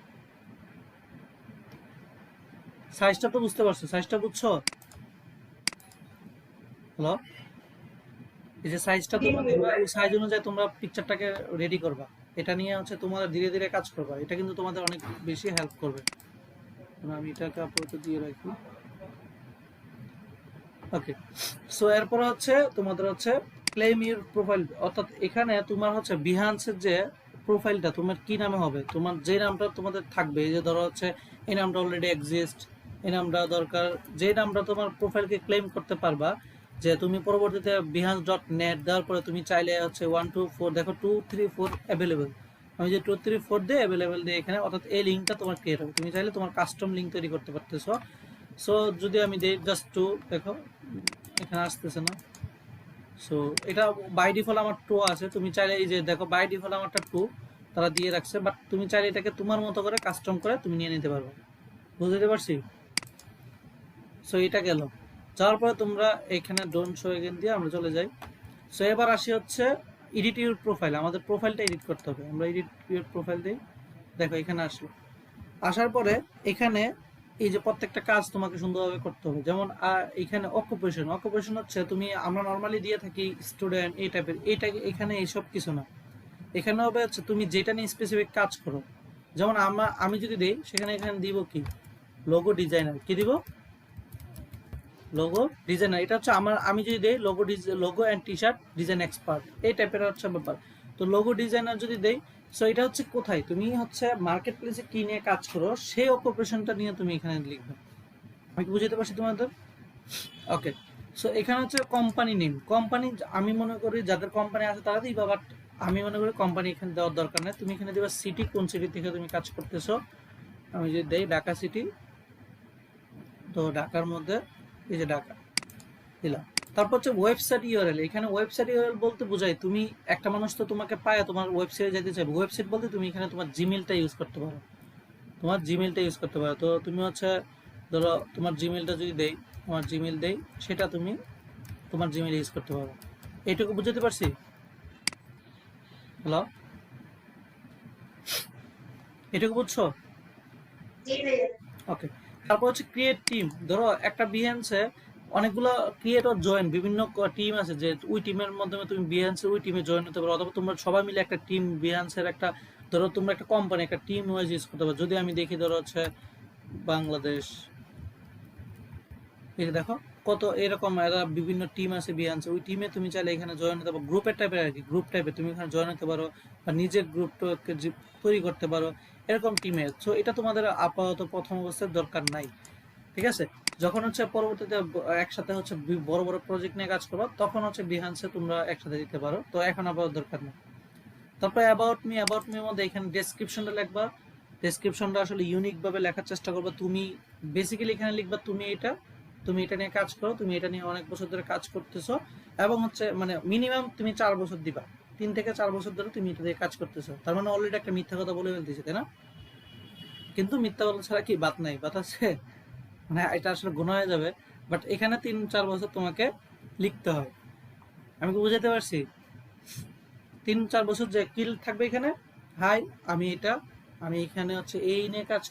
সাইজটা তো বুঝতে পারছো? সাইজটা বুঝছো? হ্যালো? এই যে সাইজটা তোমরা দেখবা, এই সাইজ অনুযায়ী তোমরা পিকচারটাকে রেডি করবা। এটা নিয়ে হচ্ছে তোমরা ধীরে ধীরে কাজ করবা, এটা কিন্তু তোমাদের অনেক বেশি হেল্প করবে। আমি এটাকে আপাতত দিয়ে রাখি। ওকে, সো এরপর হচ্ছে তোমাদের হচ্ছে ক্লেম ইউর প্রোফাইল, অর্থাৎ এখানে তোমার হচ্ছে বিহান্সের যে প্রোফাইলটা তোমার কি নামে হবে, তোমার যে নামটা তোমাদের থাকবে, এই যে ধরো হচ্ছে এই নামটা অলরেডি এক্সিস্ট, এই নামটা দরকার, যে নামটা তোমার প্রোফাইলকে ক্লেম করতে পারবা, যে তুমি পরবর্তীতে behance.net দেওয়ার পরে তুমি চাইলে হচ্ছে 1 2 4, দেখো 2 3 4 অ্যাভেলেবেল, আমি যে 2 3 4 দিয়ে অ্যাভেলেবেল দিয়ে এখানে, অর্থাৎ এই লিঙ্কটা তোমার ক্রিয়েট হবে, তুমি চাইলে তোমার কাস্টম লিঙ্ক তৈরি করতে পারতেছো। সো যদি আমি দেই জাস্ট টু, দেখো এখানে আসতেছে না। সো এটা বাই ডিফল্ট আমার টু আছে, তুমি চাইলে এই যে দেখো বাই ডিফল্ট আমারটা টু তারা দিয়ে রাখছে, বাট তুমি চাইলে এটাকে তোমার মতো করে কাস্টম করে তুমি নিয়ে নিতে পারবে। বুঝতে পারছি? সো এটা গেল, যাওয়ার পরে তোমরা এখানে ডোন্ট শো এগেন দিয়ে আমরা চলে যাই। সো এবার আসি হচ্ছে এডিট ইউর প্রোফাইল, আমাদের প্রোফাইলটা এডিট করতে হবে, আমরা এডিট ইউর প্রোফাইল দিই। দেখো এখানে আসলো, আসার পরে এখানে এই যে প্রত্যেকটা কাজ তোমাকে সুন্দরভাবে করতে হবে, যেমন এখানে অকুপেশন হচ্ছে তুমি, আমরা নর্মালি দিয়ে থাকি স্টুডেন্ট এই টাইপের, এইটা এখানে এইসব কিছু না, এখানে হবে হচ্ছে তুমি যেটা নিয়ে স্পেসিফিক কাজ করো। যেমন আমি যদি দিই সেখানে এখানে দিব কি লোগো ডিজাইনার, কি দিব লোগো ডিজাইনার, এটা হচ্ছে আমার, আমি যদি দেই logo and T shirt design expert, এই টাইপের হচ্ছে ব্যাপার। তো লোগো ডিজাইনার যদি দেই, সো এটা হচ্ছে কোথায় তুমি হচ্ছে মার্কেট প্লেসে কি নিয়ে কাজ করো সেই অকুপেশনটা নিয়ে তুমি এখানে লিখবে। আমি কি বুঝতে পারছি তোমাদের? ওকে, সো এখানে হচ্ছে কোম্পানি নেম, কোম্পানি আমি মনে করি যাদের কোম্পানি আছে তারা দিবা, বাট আমি মনে করি কোম্পানি এখানে দেওয়ার দরকার নেই, তুমি এখানে দেবা সিটি, কোন সিটি থেকে তুমি কাজ করতেছো। আমি যদি দেই ঢাকা সিটি, তো ঢাকার মধ্যে এই যে ঢাকা দিলাম। তারপর হচ্ছে ওয়েবসাইট ইউআরএল, এখানে ওয়েবসাইট ইউআরএল বলতে বোঝায় তুমি একটা মানুষ তো তোমাকে পায় তোমার ওয়েবসাইটে যেতে চাইবে, ওয়েবসাইট বলতে তুমি এখানে তোমার জিমেলটা ইউজ করতে পারো, তোমার জিমেলটা ইউজ করতে পারো। তো তুমি হচ্ছে ধরো তোমার জিমেলটা যদি দেই, তোমার জিমেল দেই, সেটা তুমি তোমার জিমেল ইউজ করতে পারো। এইটুকু বুঝতে পারছি? হ্যালো, এটুকু বুঝছো? জি ভাইয়া। ওকে, তারপর হচ্ছে ক্রিয়েট টিম, ধরো একটা বিহেন্সে অনেকগুলো ক্রিয়েটর জয়েন, বিভিন্ন টিম আছে, যে ওই টিমের মাধ্যমে তুমি বিহেন্সের ওই টিমে জয়েন হতে পারো, অথবা তোমরা সবাই মিলে একটা টিম বিহেন্সের একটা, ধরো তোমরা একটা কোম্পানি একটা টিম ওয়াইজ ইউজ করতে পারো। যদি আমি দেখি ধরো হচ্ছে বাংলাদেশ, এই যে দেখো কত এরকম এরা বিভিন্ন টিম আছে বিহান্সে, ওই টিমে তুমি চাইলে এখানে জয়েন হতে পারো, গ্রুপের টাইপের আর কি, গ্রুপ টাইপের তুমি এখানে জয়েন হতে পারো, বা নিজের গ্রুপটাকে তৈরি করতে পারো এরকম টিমে। সো এটা তোমাদের আপাতত প্রথম অবস্থায় দরকার নাই, ঠিক আছে? যখন হচ্ছে পরবর্তীতে একসাথে হচ্ছে বড় বড় প্রজেক্ট নিয়ে কাজ করো তখন হচ্ছে বিহান্সে তোমরা একসাথে দিতে পারো, তো এখন আপাতত দরকার নেই। তারপরে অ্যাবাউট মির মধ্যে এখানে ডেসক্রিপশনটা লিখবা, ডেসক্রিপশনটা আসলে ইউনিক ভাবে লেখার চেষ্টা করবে, তুমি বেসিক্যালি এখানে লিখবা তুমি এটা নিয়ে কাজ করো, তুমি এটা নিয়ে অনেক বছর ধরে কাজ করতেছো, এবং হচ্ছে মানে মিনিমাম তুমি 4 বছর দিবা, 3 থেকে 4 বছর ধরে তুমি এটা দিয়ে কাজ করতেছো, তার মানে অলরেডি একটা মিথ্যা কথা বলে ফেলতেছি, তাই না? কিন্তু মিথ্যা বলা ছাড়া কি বাত নাই, বাত আছে, মানে এটা আসলে গুণ হয়ে যাবে। বাট এখানে 3-4 বছর তোমাকে লিখতে হয়। আমি কি বুঝাতে পারছি? 3-4 বছর যে কিল থাকবে এখানে, হাই আমি এখানে হচ্ছে এই নিয়ে কাজ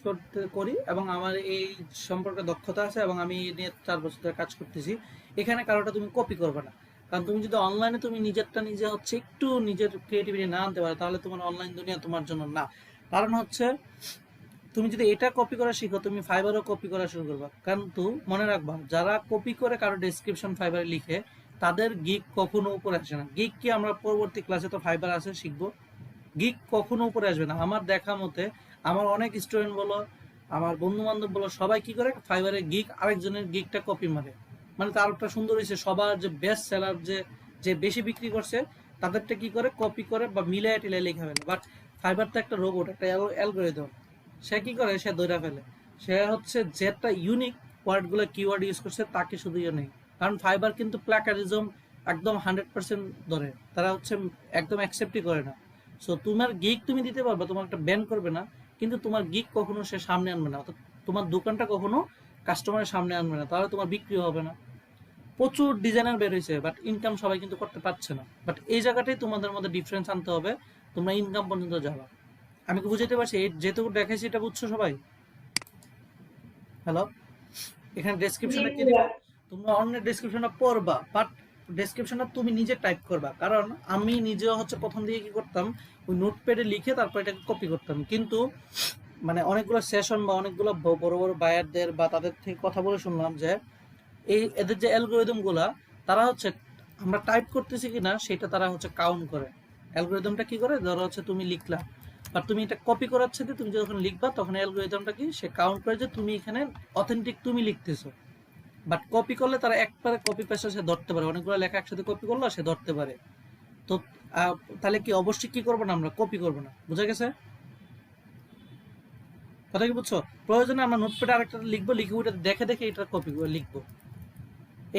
করি এবং আমার এই সম্পর্কে দক্ষতা আছে এবং আমি এই নিয়ে 4 বছর ধরে কাজ করতেছি। এখানে কারোটা তুমি কপি করবে না, কারণ তুমি যদি অনলাইনে তুমি নিজেরটা নিজে হচ্ছে একটু নিজের ক্রিয়েটিভিটি না আনতে পারো, তাহলে তোমার অনলাইন দুনিয়া তোমার জন্য না। কারণ হচ্ছে তুমি যদি এটা কপি করা শিখো, তুমি ফাইবারও কপি করা শুরু করবা। কিন্তু মনে রাখবা, যারা কপি করে কারো ডেসক্রিপশন ফাইবারে লিখে, তাদের গিগ কখনো উপরে আসে না। গিগ কি আমরা পরবর্তী ক্লাসে তো ফাইবার আছে শিখবো, গিগ কখনো উপরে আসবে না। আমার দেখা মতে আমার অনেক স্টুডেন্ট বলো, আমার বন্ধু বান্ধব বলো, সবাই কি করে ফাইবারের গিগ আরেকজনের গিগটা কপি মারে। মানে তারটা সুন্দর হয়েছে, সবার যে বেস্ট সেলার যে যে বেশি বিক্রি করছে তাদেরটা কি করে কপি করে বা মিলায় টিলায় লেখা ফেলে। বাট ফাইবার তো একটা রোবট, একটা অ্যালগোরিদম। সে কি করে, সে ধরে ফেলে। সে হচ্ছে যেটা ইউনিক ওয়ার্ডগুলো কিওয়ার্ড ইউজ করছে তাকে শুধু ইয়ে নেই। কারণ ফাইবার কিন্তু প্ল্যাকারিজম একদম 100% ধরে, তারা হচ্ছে একদম অ্যাকসেপ্টই করে না। সো তোমার গিগ তুমি দিতে পারবে, তোমার একটা ব্যান করবে না, কিন্তু তোমার গিগ কখনো সে সামনে আনবে না, অর্থাৎ তোমার দোকানটা কখনো কাস্টমারের সামনে আনবে না, তাহলে তোমার বিক্রি হবে না। প্রচুর ডিজাইনার বের হয়েছে, বাট ইনকাম সবাই কিন্তু করতে পারছে না। বাট এই জায়গাটাই তোমাদের মধ্যে ডিফারেন্স আনতে হবে, তোমরা ইনকাম পর্যন্ত যাবা। আমি কি বুঝাতে পারছি? যেটুকু দেখাইছি এটা বুঝছো সবাই? হ্যালো, এখানে জি ডেসক্রিপশনে কি ভাইয়া। দিবা, তোমরা অন্যের ডেসক্রিপশনটা পড়বা, বাট ডেসক্রিপশনটা তুমি নিজে টাইপ করবা। কারণ আমি নিজেও হচ্ছে প্রথম দিকে কি করতাম, ওই নোটপ্যাডে লিখে তারপর এটাকে কপি করতাম। কিন্তু মানে অনেকগুলো সেশন বা অনেকগুলো বড় বড় বায়ারদের বা তাদের থেকে কথা বলে শুনলাম যে এই এদের যে অ্যালগোরিদম গুলা, তারা হচ্ছে আমরা টাইপ করতেছি কিনা সেটা তারা হচ্ছে কাউন্ট করে। অ্যালগোরিদমটা কি করে, ধরো হচ্ছে তুমি লিখলা, বা তুমি এটা কপি করার সাথে তুমি যখন লিখবা তখন অ্যালগোরিদমটা কি সে কাউন্ট করে যে তুমি এখানে অথেন্টিক তুমি লিখতেছো। বাট কপি করলে তারা একবারে কপি পেস্ট সে ধরতে পারে, অনেকগুলো লেখা একসাথে কপি করলো সে ধরতে পারে। তো তাহলে কি অবশ্যই কি করবো না, আমরা কপি করবো না। বুঝা গেছে কথা কি? বুঝছো? প্রয়োজনে আমরা নোটপ্যাডে আরেকটা লিখবো, লিখে ওইটা দেখে দেখে এটা কপি করে লিখবো।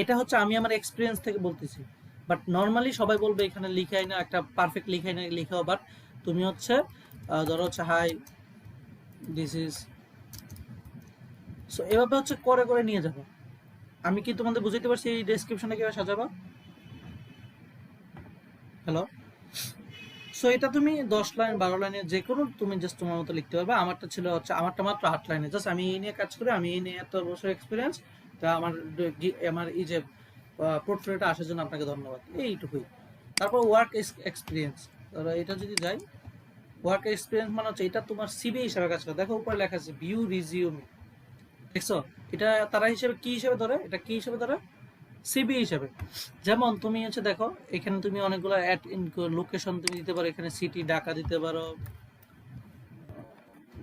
এটা হচ্ছে আমি আমার এক্সপিরিয়েন্স থেকে বলতেছি। বাট নর্মালি সবাই বলবে এখানে লিখাই না, একটা পারফেক্ট লিখাই না লিখাও। বাট তুমি হচ্ছে ধরো হচ্ছে হাই দিস ইজ, সো এভাবে হচ্ছে করে করে নিয়ে যাবো। আমি কি তোমাদের বুঝাইতে পারছি এই ডেসক্রিপশনে কিভাবে সাজাবা? হ্যালো, সো এটা তুমি 10 লাইন 12 লাইনে যে কোনো তুমি জাস্ট তোমার মতো লিখতে পারবে। আমারটা ছিল হচ্ছে, আমারটা মাত্র 8 লাইনে, জাস্ট আমি এই নিয়ে কাজ করি, আমি এই নিয়ে এত বছর এক্সপিরিয়েন্স। তা আমার এই যে পোর্টফোলিওটা আসার জন্য আপনাকে ধন্যবাদ, এইটুকুই। তারপর ওয়ার্ক এক্সপিরিয়েন্স, এটা যদি যাই, ওয়ার্ক এক্সপিরিয়েন্স মানে হচ্ছে এটা তোমার সিভি হিসাবে কাজ করে। দেখো উপরে লেখা আছে ভিউ রিজিউমি, দেখছো? এটা তারা হিসেবে কি হিসেবে ধরে, এটা কি হিসেবে ধরে, সিবি হিসাবে। যেমন তুমি হচ্ছে দেখো এখানে তুমি অনেকগুলো অ্যাড ইন লোকেশন তুমি দিতে পারো, এখানে সিটি ঢাকা দিতে পারো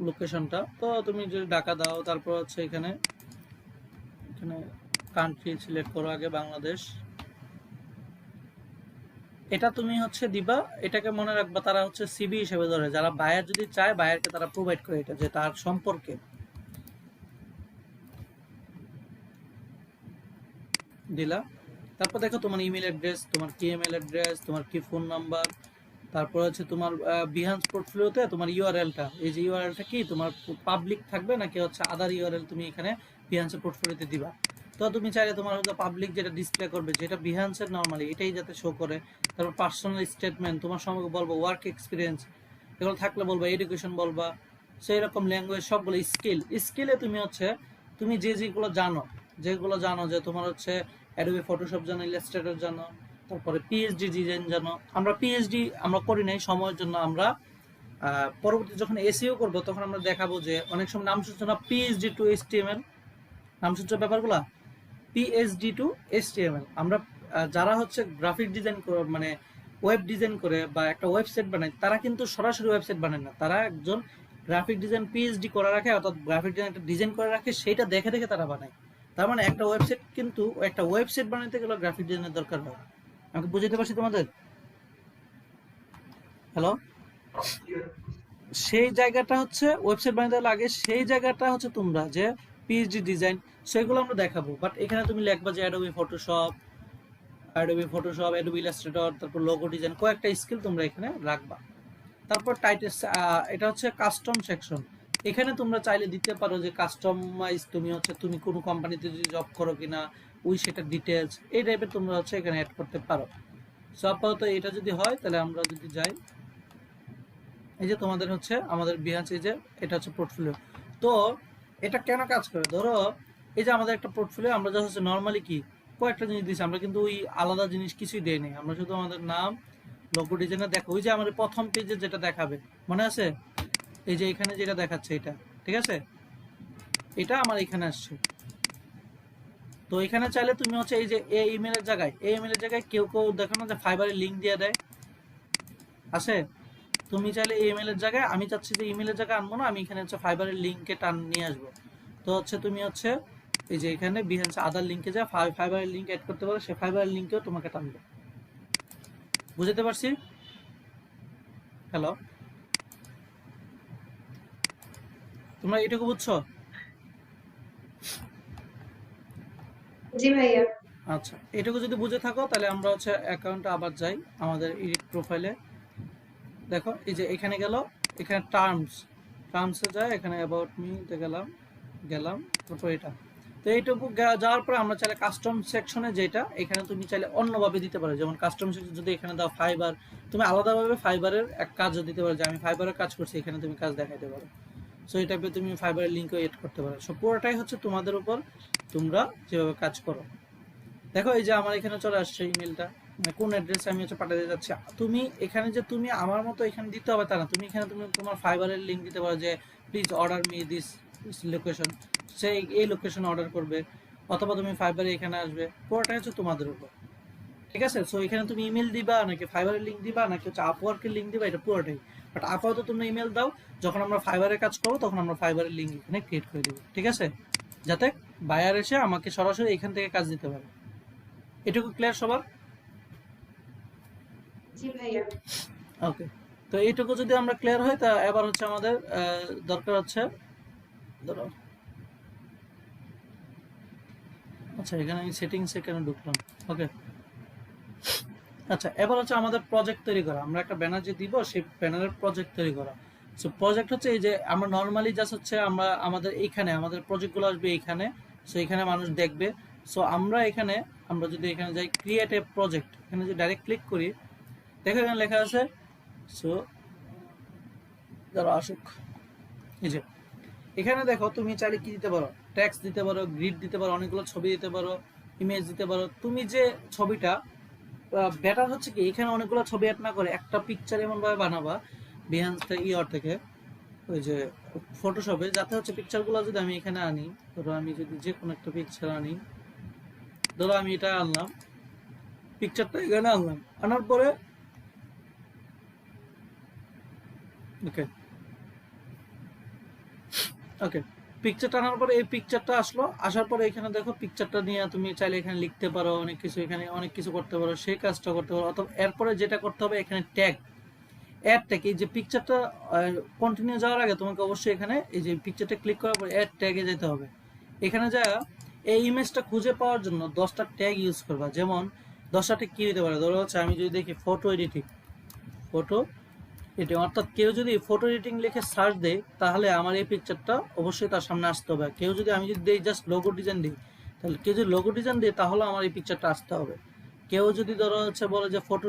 লোকেশনটা। তো তুমি যদি ঢাকা দাও, তারপর হচ্ছে এখানে এখানে কান্ট্রি সিলেক্ট করো, আগে বাংলাদেশ। এটা তুমি হচ্ছে দিবা, এটাকে মনে রাখবা তারা হচ্ছে সিবি হিসেবে ধরে। যারা বায়ার যদি চায়, বায়ারকে তারা প্রোভাইড করে এটা, যে তার সম্পর্কে দিলা। তারপর দেখো তোমার ইমেল অ্যাড্রেস, তোমার কি ইমেল অ্যাড্রেস, তোমার কি ফোন নাম্বার। তারপর হচ্ছে তোমার বিহান্স পোর্টফোলিওতে তোমার ইউআরএলটা, এই যে ইউআরএলটা কি তোমার পাবলিক থাকবে নাকি হচ্ছে আদার ইউআরএল তুমি এখানে বিহান্সের পোর্টফোলিওতে দিবা। তো তুমি চাইলে তোমার হচ্ছে পাবলিক যেটা ডিসপ্লে করবে, যেটা বিহান্সের নর্মালি এটাই যাতে শো করে। তারপর পার্সোনাল স্টেটমেন্ট, তোমার সম্পর্কে বলবো, ওয়ার্ক এক্সপিরিয়েন্স এগুলো থাকলে বলবা, এডুকেশন বলবা। সেই রকম ল্যাঙ্গুয়েজ সবগুলো, স্কিলে তুমি হচ্ছে তুমি যেগুলো জানো যে তোমার হচ্ছে অ্যাডোবি ফটোশপ জানো, ইলাস্ট্রেটর জানো, তারপরে পিএইচডি ডিজাইন জানো। আমরা পিএইচডি আমরা করি নাই সময়ের জন্য, আমরা পরবর্তী যখন এসইও করব তখন আমরা দেখাবো যে অনেক সময় নাম সূচনা পিএইচডি টু এইচটিএমএল, নাম সূচনা ব্যাপারগুলা পিএইচডি টু এইচটিএমএল। আমরা যারা হচ্ছে গ্রাফিক ডিজাইন করে, মানে ওয়েব ডিজাইন করে বা একটা ওয়েবসাইট বানায়, তারা কিন্তু সরাসরি ওয়েবসাইট বানায় না, তারা একজন গ্রাফিক ডিজাইন পিএইচডি করে রাখে, অর্থাৎ গ্রাফিক ডিজাইন একটা ডিজাইন করে রাখে, সেটা দেখে দেখে তারা বানায়। তার মানে একটা ওয়েবসাইট, কিন্তু একটা ওয়েবসাইট বানাতে গেলে গ্রাফিক ডিজাইনের দরকার হয়। আমাকে বুঝাতে পারছি তোমাদের? হ্যালো, সেই জায়গাটা হচ্ছে ওয়েবসাইট বানাতে লাগে, সেই জায়গাটা হচ্ছে তোমরা যে পিএইচডি ডিজাইন সেগুলো আমরা দেখাবো। বাট এখানে তুমি লিখবা যে অ্যাডোবি ফটোশপ, অ্যাডোবি ইলাস্ট্রেটর, তারপর লোগো ডিজাইন, কয়েকটা স্কিল তোমরা এখানে রাখবা। তারপর টাইটেল, এটা হচ্ছে কাস্টম সেকশন। এখানে তোমরা চাইলে দিতে পারো যে কাস্টমাইজ, তুমি হচ্ছে তুমি কোনো কোম্পানিতে যদি জব করো কিনা ওই সেটার ডিটেলস এই টাইপের তোমরা হচ্ছে এখানে অ্যাড করতে পারো। সো আপাতত এটা যদি হয় তাহলে আমরা যদি যাই, এই যে তোমাদের হচ্ছে আমাদের বিহান্স, এই যে এটা হচ্ছে পোর্টফোলিও। তো এটা কেন কাজ করে, ধরো এই যে আমাদের একটা পোর্টফোলিও, আমরা যা হচ্ছে নর্মালি কি কয়েকটা জিনিস দিচ্ছি, আমরা কিন্তু ওই আলাদা জিনিস কিছুই দেই নাই, আমরা শুধু আমাদের নাম, লোগো ডিজাইনে দেখো ওই যে আমাদের প্রথম পেজে যেটা দেখাবে মনে আছে, এই যে এখানে যেটা দেখাচ্ছে এটা, ঠিক আছে, এটা আমার এখানে আসছে। তো এখানে চাইলে তুমি হচ্ছে এই যে এই ইমেলের জায়গায় কেউ কেউ দেখো না যে ফাইবারের লিঙ্ক দিয়ে দেয়, আছে, তুমি চাইলে এই ইমেলের জায়গায়, আমি চাচ্ছি যে ইমেলের জায়গায় আনবো না, আমি এখানে হচ্ছে ফাইবারের লিঙ্কে টান নিয়ে আসবো। তো হচ্ছে তুমি হচ্ছে এই যে এখানে বিহান্স আদার লিঙ্কে যা ফাইবারের লিঙ্ক অ্যাড করতে পারো, সে ফাইবারের লিঙ্কেও তোমাকে টানবে। বুঝতে পারছি? হ্যালো, তোমরা এটুকু বুঝছো? জি ভাইয়া। আচ্ছা, এটুকু যদি বুঝে থাকো তাহলে আমরা হচ্ছে অ্যাকাউন্টে আবার যাই, আমাদের এডিট প্রোফাইলে দেখো এই যে এখানে গেল, এখানে টার্মসে যায়, এখানে অ্যাবাউট মিতে গেলাম তারপর এটা। তো এইটুকু যাওয়ার পরে আমরা চাইলে কাস্টম সেকশনে, যেটা এখানে তুমি চাইলে অন্যভাবে দিতে পারো, যেমন কাস্টম সেকশন যদি এখানে দাও ফাইবার, তুমি আলাদাভাবে ফাইবারের এক কাজও দিতে পারো, যে আমি ফাইবারের কাজ করছি, এখানে তুমি কাজ দেখাইতে পারো। সো এই টাইপে তুমি ফাইবারের লিঙ্কও এড করতে পারো। সো পুরোটাই হচ্ছে তোমাদের উপর, তোমরা যেভাবে কাজ করো। দেখো এই যে আমার এখানে চলে আসছে ইমেলটা, মানে কোন অ্যাড্রেসে আমি হচ্ছে পাঠাতে যাচ্ছি। তুমি এখানে যে তুমি আমার মতো এখানে দিতে হবে তা না, তুমি এখানে তুমি তোমার ফাইবারের লিঙ্ক দিতে পারো, যে please order me this location, সে এই লোকেশন অর্ডার করবে, অথবা তুমি ফাইবারে এখানে আসবে, পুরোটাই হচ্ছে তোমাদের উপর, ঠিক আছে। সো এখানে তুমি ইমেল দিবা নাকি ফাইবারের লিঙ্ক দিবা নাকি হচ্ছে আপওয়ার্কের লিঙ্ক দিবা, এটা পুরোটাই। বাট আপাতত তুমি ইমেল দাও, যখন আমরা ফাইবারের কাজ করবো তখন আমরা ফাইবারের লিঙ্ক এখানে ক্রিয়েট করে দেবো, ঠিক আছে, যাতে বায়ার এসে আমাকে সরাসরি এখান থেকে কাজ দিতে পারে। এটুকু ক্লিয়ার সবার? জি ভাইয়া। ওকে, তো এইটুকু যদি আমরা ক্লিয়ার হয়, তা এবার হচ্ছে আমাদের দরকার হচ্ছে, ধরো আচ্ছা এখানে আমি সেটিংস এখানে ঢুকলাম, ওকে। আচ্ছা এবার হচ্ছে আমাদের প্রজেক্ট তৈরি করা, আমরা একটা ব্যানার যে দিব সেই ব্যানারের প্রজেক্ট তৈরি করা। সো প্রজেক্ট হচ্ছে এই যে আমরা নর্মালি জাস্ট হচ্ছে আমরা আমাদের এইখানে আমাদের প্রজেক্টগুলো আসবে এইখানে, সো এখানে মানুষ দেখবে। সো আমরা এখানে, আমরা যদি এখানে যাই ক্রিয়েট এ প্রজেক্ট, এখানে যদি ডাইরেক্ট ক্লিক করি, দেখো এখানে লেখা আছে, সো যারা আসুক, এই যে এখানে দেখো তুমি চাইলে কি দিতে পারো, টেক্সট দিতে পারো, গ্রিড দিতে পারো, অনেকগুলো ছবি দিতে পারো, ইমেজ দিতে পারো। তুমি যে ছবিটা বেটার হচ্ছে কি, এখানে অনেকগুলো ছবি অ্যাড না করে একটা পিকচার এমন ভাবে বানাবা বিহান্স ইয়ার থেকে, ওই যে ফটোশপে, যাতে হচ্ছে পিকচারগুলো যদি আমি এখানে আনি, ধরো আমি যদি যে কোনো একটা পিকচার আনি, ধরো আমি এটা আনলাম, পিকচারটা এখানে আনলাম, আনার পরে ওকে ওকে পিকচারটা আনার পরে এই পিকচারটা আসলো, আসার পরে এখানে দেখো পিকচারটা নিয়ে তুমি চাইলে এখানে লিখতে পারো, অনেক কিছু এখানে অনেক কিছু করতে পারো, সেই কাজটা করতে পারো। অথবা এরপরে যেটা করতে হবে এখানে ট্যাগ, অ্যাড ট্যাগ, এই যে পিকচারটা কন্টিনিউ যাওয়ার আগে তোমাকে অবশ্যই এখানে এই যে পিকচারটা ক্লিক করার পর অ্যাড ট্যাগে যেতে হবে। এখানে যা এই ইমেজটা খুঁজে পাওয়ার জন্য 10টা ট্যাগ ইউজ করবা। যেমন 10টা ট্যাগ কি দিতে পারে, ধরো হচ্ছে আমি যদি দেখি ফটো এডিটিং, ফটো এডিটিং, অর্থাৎ কেউ যদি ফটো এডিটিং লিখে সার্চ দেয় তাহলে আমার এই পিকচারটা অবশ্যই তার সামনে আসতে হবে। কেউ যদি, আমি যদি দেই জাস্ট লোগো ডিজাইন দিই, তাহলে কেউ যদি লোগো ডিজাইন দেয় তাহলে আমার এই পিকচারটা আসতে হবে। কেউ যদি ধরো হচ্ছে বলে যে ফটো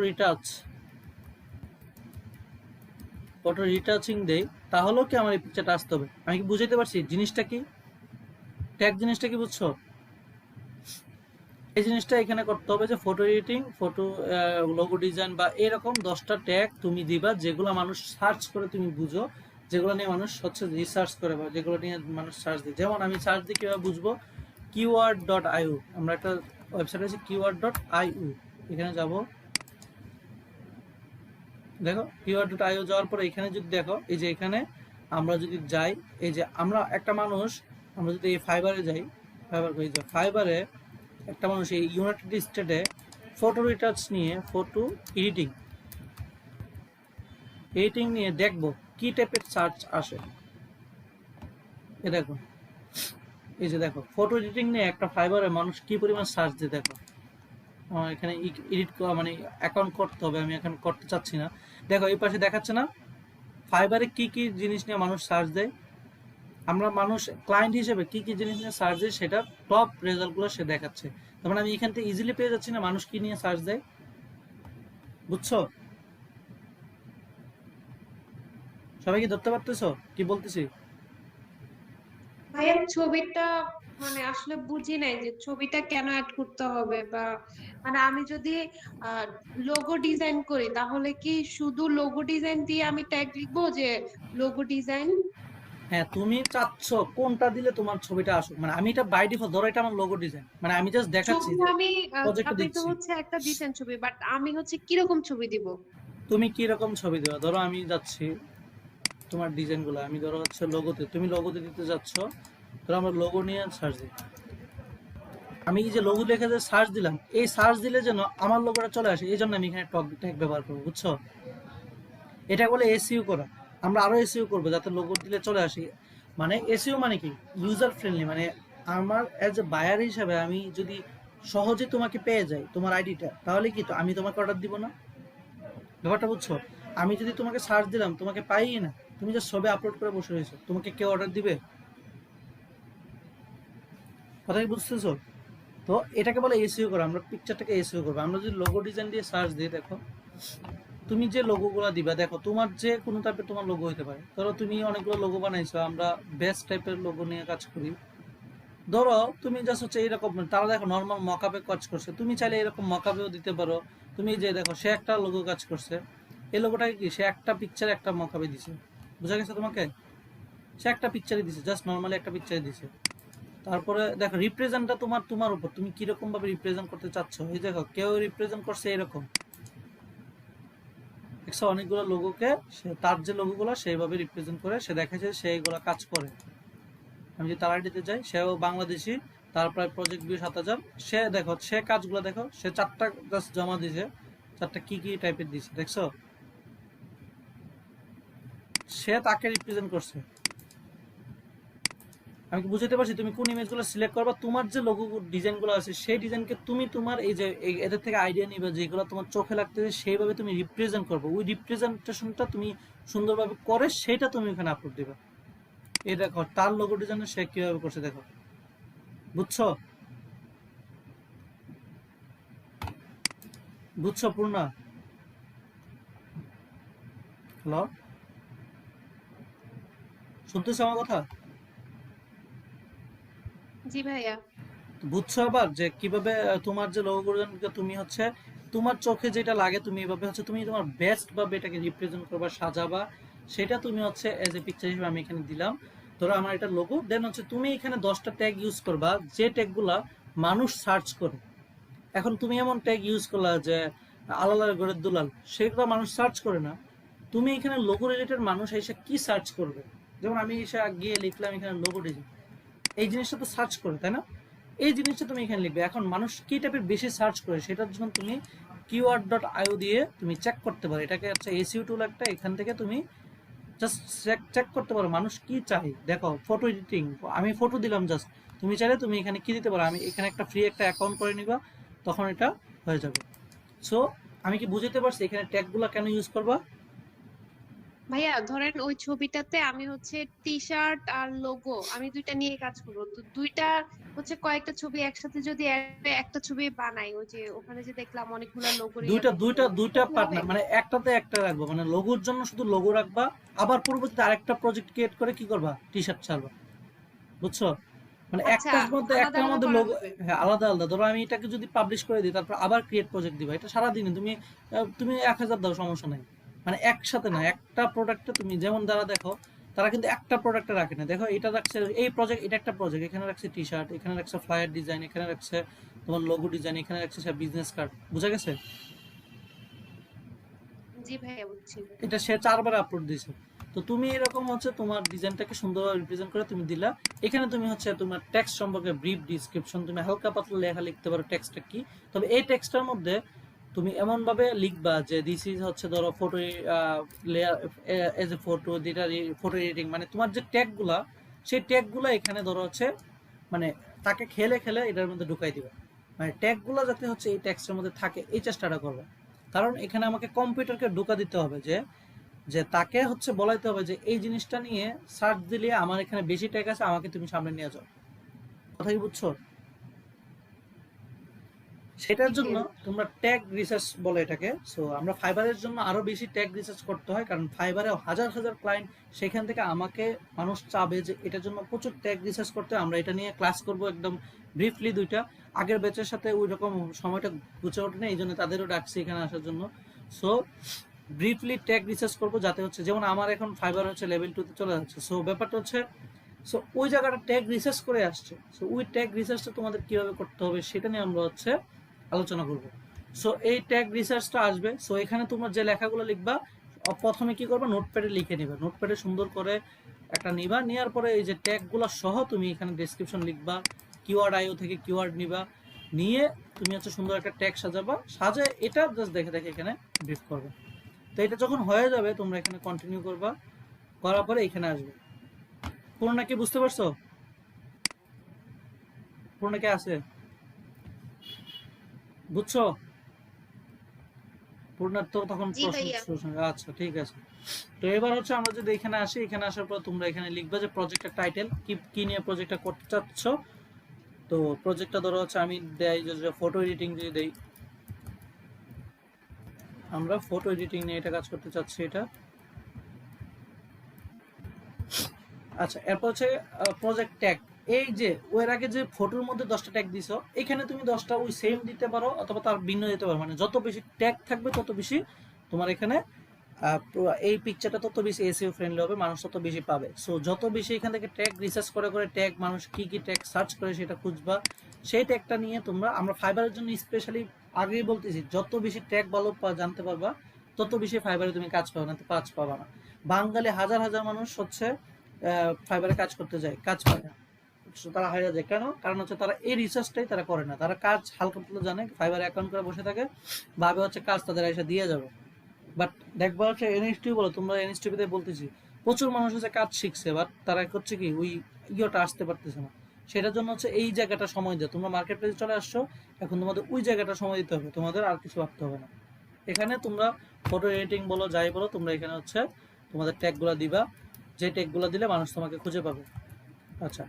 রিটাচিং দেই, তাহলেও কি আমার এই পিকচারটা আসতে হবে। আমি কি বুঝাইতে পারছি জিনিসটা কি, ট্যাগ জিনিসটা কি বুঝছো? এই জিনিসটা এখানে করতে হবে যে photo editing, photo logo design বা এরকম 10টা ট্যাগ তুমি দিবা, যেগুলো মানুষ সার্চ করে, তুমি বুঝো যেগুলো নিয়ে মানুষ হচ্ছে রিসার্চ করে বা যেগুলো নিয়ে মানুষ সার্চ দিই। যেমন আমি সার্চ দিই কীভাবে বুঝবো, keyword.io, আমরা একটা ওয়েবসাইট আছে keyword.io, এখানে যাব, দেখো keyword.io যাওয়ার পরে এখানে যদি দেখো, এই যে এখানে আমরা যদি যাই, এই যে আমরা একটা মানুষ, আমরা যদি এই ফাইবারে যাই, ফাইবারে একটা মানুষ এই ইউনাইটেড স্টেটে ফটো রিটাচ নিয়ে, ফটো এডিটিং নিয়ে দেখবো কি টাইপের সার্চ আসে। এ দেখো, এই যে দেখো ফটো এডিটিং নিয়ে একটা ফাইবারে মানুষ কি পরিমাণ সার্চ দিয়ে, দেখো আমার এখানে এডিট করা মানে অ্যাকাউন্ট করতে হবে, আমি এখন করতে চাচ্ছি না। দেখো এই পাশে দেখাচ্ছে না ফাইবারে কি কি জিনিস নিয়ে মানুষ সার্চ দেয়, আমরা মানুষ ক্লায়েন্ট হিসেবে কি কি জিনিস নিয়ে সার্চ দিই সেটা টপ রেজাল্টগুলো সে দেখাচ্ছে। তার মানে আমি এখান থেকে ইজিলি পেয়ে যাচ্ছি না মানুষ কি নিয়ে সার্চ দেয়। বুঝছো? সবাই কি ধরতে পারতেছো কি বলতেছি? ভাইয়া ছবিটা মানে আসলে বুঝি নাই যে ছবিটা কেন অ্যাড করতে হবে, বা মানে আমি যদি লোগো ডিজাইন করি তাহলে কি শুধু লোগো ডিজাইন দিয়ে আমি ট্যাগ লিখবো যে লোগো ডিজাইন? হ্যাঁ, তুমি চাচ্ছ কোনটা দিলে তোমার ছবিটা আসুক। মানে আমি এটা বাই ডিফল্ট ধরো এটা আমার লোগো ডিজাইন, মানে আমি জাস্ট দেখাচ্ছি ছবি যে আমি প্রজেক্টে আপনি তো দিচ্ছি। হচ্ছে একটা দিচ্ছেন ছবি, বাট আমি হচ্ছে কিরকম ছবি দিব? তুমি কি রকম ছবি দেবা? ধরো আমি যাচ্ছি তোমার ডিজাইনগুলো, আমি ধরো হচ্ছে লোগোতে, তুমি লোগোতে দিতে যাচ্ছ, ধরো আমরা লোগো নিয়ে সার্চ দিই। আমি এই যে লোগো লিখে যে সার্চ দিলাম, এই সার্চ দিলে যেন আমার লোগোটা চলে আসে, এই জন্য আমি এখানে ট্যাগ ব্যবহার করবো। বুঝছো? এটা বলে এসইও করা। আমরা আরো এসইও করবো যাতে লোগো দিলে চলে আসে। মানে এসইও মানে কি, ইউজার ফ্রেন্ডলি। মানে আমার অ্যাজ এ বায়ার হিসাবে আমি যদি সহজে তোমাকে পেয়ে যাই তোমার আইডিটা, তাহলে কি তো আমি তোমাকে অর্ডার দিব না? ব্যাপারটা বুঝছো? আমি যদি তোমাকে সার্চ দিলাম তোমাকে পাই না, তুমি যে ছবি আপলোড করে বসে রয়েছো, তোমাকে কেউ অর্ডার দিবে? কথা কি বুঝতেছো? তো এটাকে বলে এসইও করা। আমরা পিকচারটাকে এসইও করবো। আমরা যদি লোগো ডিজাইন দিয়ে সার্চ দিই, দেখো তুমি যে লোগোগুলো দিবা, দেখো তোমার যে কোনো টাইপের তোমার লোগো হতে পারে। ধরো তুমি অনেকগুলো লোগো বানাইছো, আমরা বেস্ট টাইপের লোগো নিয়ে কাজ করি। ধরো তুমি জাস্ট হচ্ছে এরকম, তারা দেখো নর্মাল মকআপে কাজ করছে, তুমি চাইলে এরকম মকআপেও দিতে পারো। তুমি যে দেখো সে একটা লোগো কাজ করছে, এই লোগোটাকে কি সে একটা পিকচার একটা মকআপে দিছে। বুঝা গেছে তোমাকে? সে একটা পিকচারই দিছে, জাস্ট নর্মালি একটা পিকচারই দিছে। তারপরে দেখো রিপ্রেজেন্টটা তোমার তোমার উপর, তুমি কিরকম ভাবে রিপ্রেজেন্ট করতে চাচ্ছ। এই দেখো কেউ রিপ্রেজেন্ট করছে এরকম, দেখছো অনেকগুলো লোগোকে সে তার যে লোগোগুলো সেইভাবে রিপ্রেজেন্ট করে, সে দেখা যায় সেইগুলো কাজ করে। আমি যদি তার আইডিতে যাই, সেও বাংলাদেশি, তার প্রায় প্রজেক্ট ভিউ 7,000। সে দেখো সে কাজগুলো দেখো, সে 4টা জাস্ট জমা দিয়েছে, 4টা কি কি টাইপের দিয়েছে দেখছো। সে তাকে রিপ্রেজেন্ট করছে। আমি কি বুঝতে পারছি? তুমি কোন ইমেজগুলো সিলেক্ট করবা, তোমার যে লোগো ডিজাইনগুলো আছে সেই ডিজাইনকে তুমি তোমার এই যে এদের থেকে আইডিয়া নিবে, যেগুলো তোমার চোখে লাগতেছে সেইভাবে তুমি রিপ্রেজেন্ট করবে। ওই রিপ্রেজেন্টেশনটা তুমি সুন্দরভাবে করে সেটা তুমি ওখানে আপলোড দিবে। এই দেখো তার লোগো ডিজাইন সে কিভাবে করছে দেখো। বুঝছো? বুঝছো পূর্ণা? হ্যালো, শুনতেছো আমার কথা? জি ভাইয়া। বুঝছো আবার যে কিভাবে তোমার যে লোগোগুলোকে তুমি হচ্ছে তোমার চোখে যেটা লাগে তুমি এভাবে হচ্ছে তুমি তোমার বেস্ট ভাবে এটাকে রিপ্রেজেন্ট করবা, সাজাবা। সেটা তুমি হচ্ছে এজ এ পিকচার হিসেবে আমি এখানে দিলাম। ধরো আমার এটা লোগো, দেন হচ্ছে তুমি এখানে 10টা ট্যাগ ইউজ করবা যে ট্যাগগুলা মানুষ সার্চ করে। এখন তুমি এমন ট্যাগ ইউজ করলা যে আলালার ঘরের দুলাল, সেগুলো মানুষ সার্চ করে না। তুমি এখানে লোগো রিলেটেড মানুষ এসে কি সার্চ করবে, যেমন আমি এসে গিয়ে লিখলাম এখানে লোগো ডিজাইন, এই জিনিসটা তো সার্চ করে, তাই না? এই জিনিসটা তুমি এখানে লিখবে। এখন মানুষ কি টাইপের বেশি সার্চ করে সেটার জন্য তুমি keyword.io দিয়ে তুমি চেক করতে পারো। এটাকে হচ্ছে এসইও টুল একটা, এখান থেকে তুমি জাস্ট চেক করতে পারো মানুষ কি চাই। দেখো ফটো এডিটিং, আমি ফটো দিলাম জাস্ট, তুমি চাইলে তুমি এখানে কি দিতে পারো, আমি এখানে একটা ফ্রি একটা অ্যাকাউন্ট করে নিবা, তখন এটা হয়ে যাবে। সো আমি কি বুঝতে পারছি এখানে ট্যাগগুলো কেন ইউজ করবা? ভাইয়া ধরেন ওই ছবিটাতে আমি হচ্ছে টি শার্ট আর লোগো আমি দুইটা নিয়ে কাজ করবো, তো দুইটা হচ্ছে কয়েকটা ছবি একসাথে যদি একটা ছবি বানাই, ওই যে ওখানে যে দেখলাম অনেকগুলা লোগো দুইটা দেখলাম, দুইটা দুইটা কি হবে? পার্টনার, মানে একটাতে একটা রাখবো, মানে লোগোর জন্য শুধু লোগো রাখবা, আবার পরবর্তীতে আরেকটা প্রজেক্ট ক্রিয়েট করে কি করবা, টি শার্ট ছাড়বা। বুঝছো? মানে আচ্ছা, একটার মধ্যে আলাদা একটার আলাদা মধ্যে করা লোগো, হবে। হ্যাঁ আলাদা আলাদা। ধরো আমি এটাকে যদি পাবলিশ করে দিই, তারপর আবার ক্রিয়েট প্রজেক্ট দিবা, এটা সারাদিনে তুমি তুমি 1,000 দাও, সমস্যা নাই। মানে একসাথে না, একটা প্রোডাক্টে তুমি যেমন যারা দেখো তারা কিন্তু একটা প্রোডাক্টে রাখে না। দেখো এটা রাখছে এই প্রজেক্ট, এটা একটা প্রজেক্ট, এখানে রাখছে টি শার্ট, এখানে রাখছে ফ্লায়ার ডিজাইন, এখানে রাখছে তোমার লোগো ডিজাইন, এখানে রাখছে বিজনেস কার্ড। বুঝা গেছে? জি ভাইয়া বুঝছি। এটা সে 4বার আপলোড দিয়েছে। তো তুমি এরকম হচ্ছে তোমার ডিজাইনটাকে সুন্দরভাবে রিপ্রেজেন্ট করে তুমি দিলা। এখানে তুমি হচ্ছে তোমার টেক্সট সম্পর্কে ব্রিফ ডিসক্রিপশন, তুমি হালকা পাতলা লেখা লিখতে পারো টেক্সটটা কি। তবে এই টেক্সটটার মধ্যে তুমি এমন ভাবে লিখবা যে দিস ইজ হচ্ছে ধরো photo layer as a photo, যেটা ফটো এডিটিং, মানে তোমার যে ট্যাগগুলা সেই ট্যাগগুলা এখানে ধরো হচ্ছে মানে তাকে খেলে খেলে এটার মধ্যে ঢুকাই দিবে। মানে ট্যাগগুলো যাতে হচ্ছে এই টেক্সটের মধ্যে থাকে এই চেষ্টাটা করবে। কারণ এখানে আমাকে কম্পিউটারকে ঢোকা দিতে হবে যে যে তাকে হচ্ছে বলাইতে হবে যে এই জিনিসটা নিয়ে সার্চ দিলে আমার এখানে বেশি ট্যাগ আছে, আমাকে তুমি সামনে নিয়ে যাও। কথা কি বুঝছো? সেটার জন্য তোমরা ট্যাগ রিসার্চ বলে এটাকে। সো আমরা ফাইবারের জন্য আরো বেশি ট্যাগ রিসার্চ করতে হয়, কারণ ফাইবারে হাজার হাজার ক্লায়েন্ট, সেখান থেকে আমাকে মানুষ চাবে যে এটার জন্য প্রচুর ট্যাগ রিসার্চ করতে। আমরা এটা নিয়ে ক্লাস করব একদম ব্রিফলি, দুইটা আগের ব্যাচের সাথে ওই রকম সময়টা গুছে ওঠে না, এই জন্য তাদেরও ডাকছি এখানে আসার জন্য। সো ব্রিফলি ট্যাগ রিসার্চ করবো, যাতে হচ্ছে যেমন আমার এখন ফাইবার হচ্ছে লেভেল 2 তে চলে যাচ্ছে। সো ব্যাপারটা হচ্ছে, সো ওই জায়গাটা ট্যাগ রিসার্চ করে আসছে। সো ওই ট্যাগ রিসার্চটা তোমাদের কিভাবে করতে হবে সেটা নিয়ে আমরা হচ্ছে আলোচনা করব। সো এই ট্যাগ রিসার্চটা আসবে। সো এখানে তোমরা যে লেখাগুলো লিখবা, প্রথমে কি করবে, নোটপ্যাডে লিখে নিবে, নোটপ্যাডে সুন্দর করে একটা নিবা, নেওয়ার পরে এই যে ট্যাগগুলো সহ তুমি এখানে ডেসক্রিপশন লিখবা, কিওয়ার্ড আইও থেকে কিওয়ার্ড নিবা, নিয়ে তুমি হচ্ছে সুন্দর একটা ট্যাগ সাজাবা, সাজায় এটা জাস্ট দেখে দেখে এখানে ব্রিফ করবে। তো এটা যখন হয়ে যাবে তোমরা এখানে কন্টিনিউ করবা, করার পরে এখানে আসবে। পুরোটা কি বুঝতে পারছো? পুরোটা কি আছে, বুঝছো? পূর্ণার তো তখন জি প্রশ্ন ভাইয়া। আচ্ছা ঠিক আছে। তো এবার হচ্ছে আমরা যদি এখানে আসি, এখানে আসার পর তোমরা এখানে লিখবা যে প্রজেক্টের টাইটেল কি কি নিয়ে প্রজেক্টটা করতে চাচ্ছ। তো প্রজেক্টটা ধরো হচ্ছে আমি দেই যে ফটো এডিটিং দিয়ে দেই, আমরা ফটো এডিটিং নিয়ে এটা কাজ করতে চাচ্ছি এটা। আচ্ছা, এরপর হচ্ছে প্রজেক্ট ট্যাগ। এই যে ওর আগে যে ফটোর মধ্যে 10টা ট্যাগ দিছো, এখানে তুমি 10টা ওই সেম দিতে পারো অথবা তার ভিন্ন দিতে পারো। মানে যত বেশি ট্যাগ থাকবে তত বেশি তোমার এখানে এই পিকচারটা তত বেশি এসইও ফ্রেন্ডলি হবে, মানুষ তত বেশি পাবে। সো যত বেশি এখান থেকে ট্যাগ রিসার্চ করে করে ট্যাগ, মানুষ কি কি ট্যাগ সার্চ করে সেটা খুঁজবা, সেই ট্যাগটা নিয়ে তোমরা, আমরা ফাইবারের জন্য স্পেশালি আগেই বলতেছি, যত বেশি ট্যাগ ভালো জানতে পারবা তত বেশি ফাইবারে তুমি কাজ পাবে না, তো কাজ পাবা না। বাঙালি হাজার হাজার মানুষ হচ্ছে ফাইবারে কাজ করতে যায়, কাজ পায় না। তারা হারিয়ে যায় কেন? কারণ হচ্ছে তারা এই রিসার্চটাই তারা করে না, তারা কাজ হালকা পাতলা জানে, ফাইবার অ্যাকাউন্ট করে বসে থাকে, ভাবে হচ্ছে কাজ তাদের এসে দিয়ে যাবে। বাট দেখবা হচ্ছে এনএসটিউ বলো, তোমরা এনএসটিভিতে বলতেছি প্রচুর মানুষ হচ্ছে কাজ শিখছে, বাট তারা হচ্ছে কি ওই ইয়েটা আসতে পারতেছে না। সেটার জন্য হচ্ছে এই জায়গাটা সময় দেয়। তোমরা মার্কেট প্লেসে চলে আসছো, এখন তোমাদের ওই জায়গাটা সময় দিতে হবে, তোমাদের আর কিছু ভাবতে হবে না। এখানে তোমরা ফটো এডিটিং বলো, যাই বলো, তোমরা এখানে হচ্ছে তোমাদের ট্যাগগুলো দিবা, যে ট্যাগগুলো দিলে মানুষ তোমাকে খুঁজে পাবে। আচ্ছা,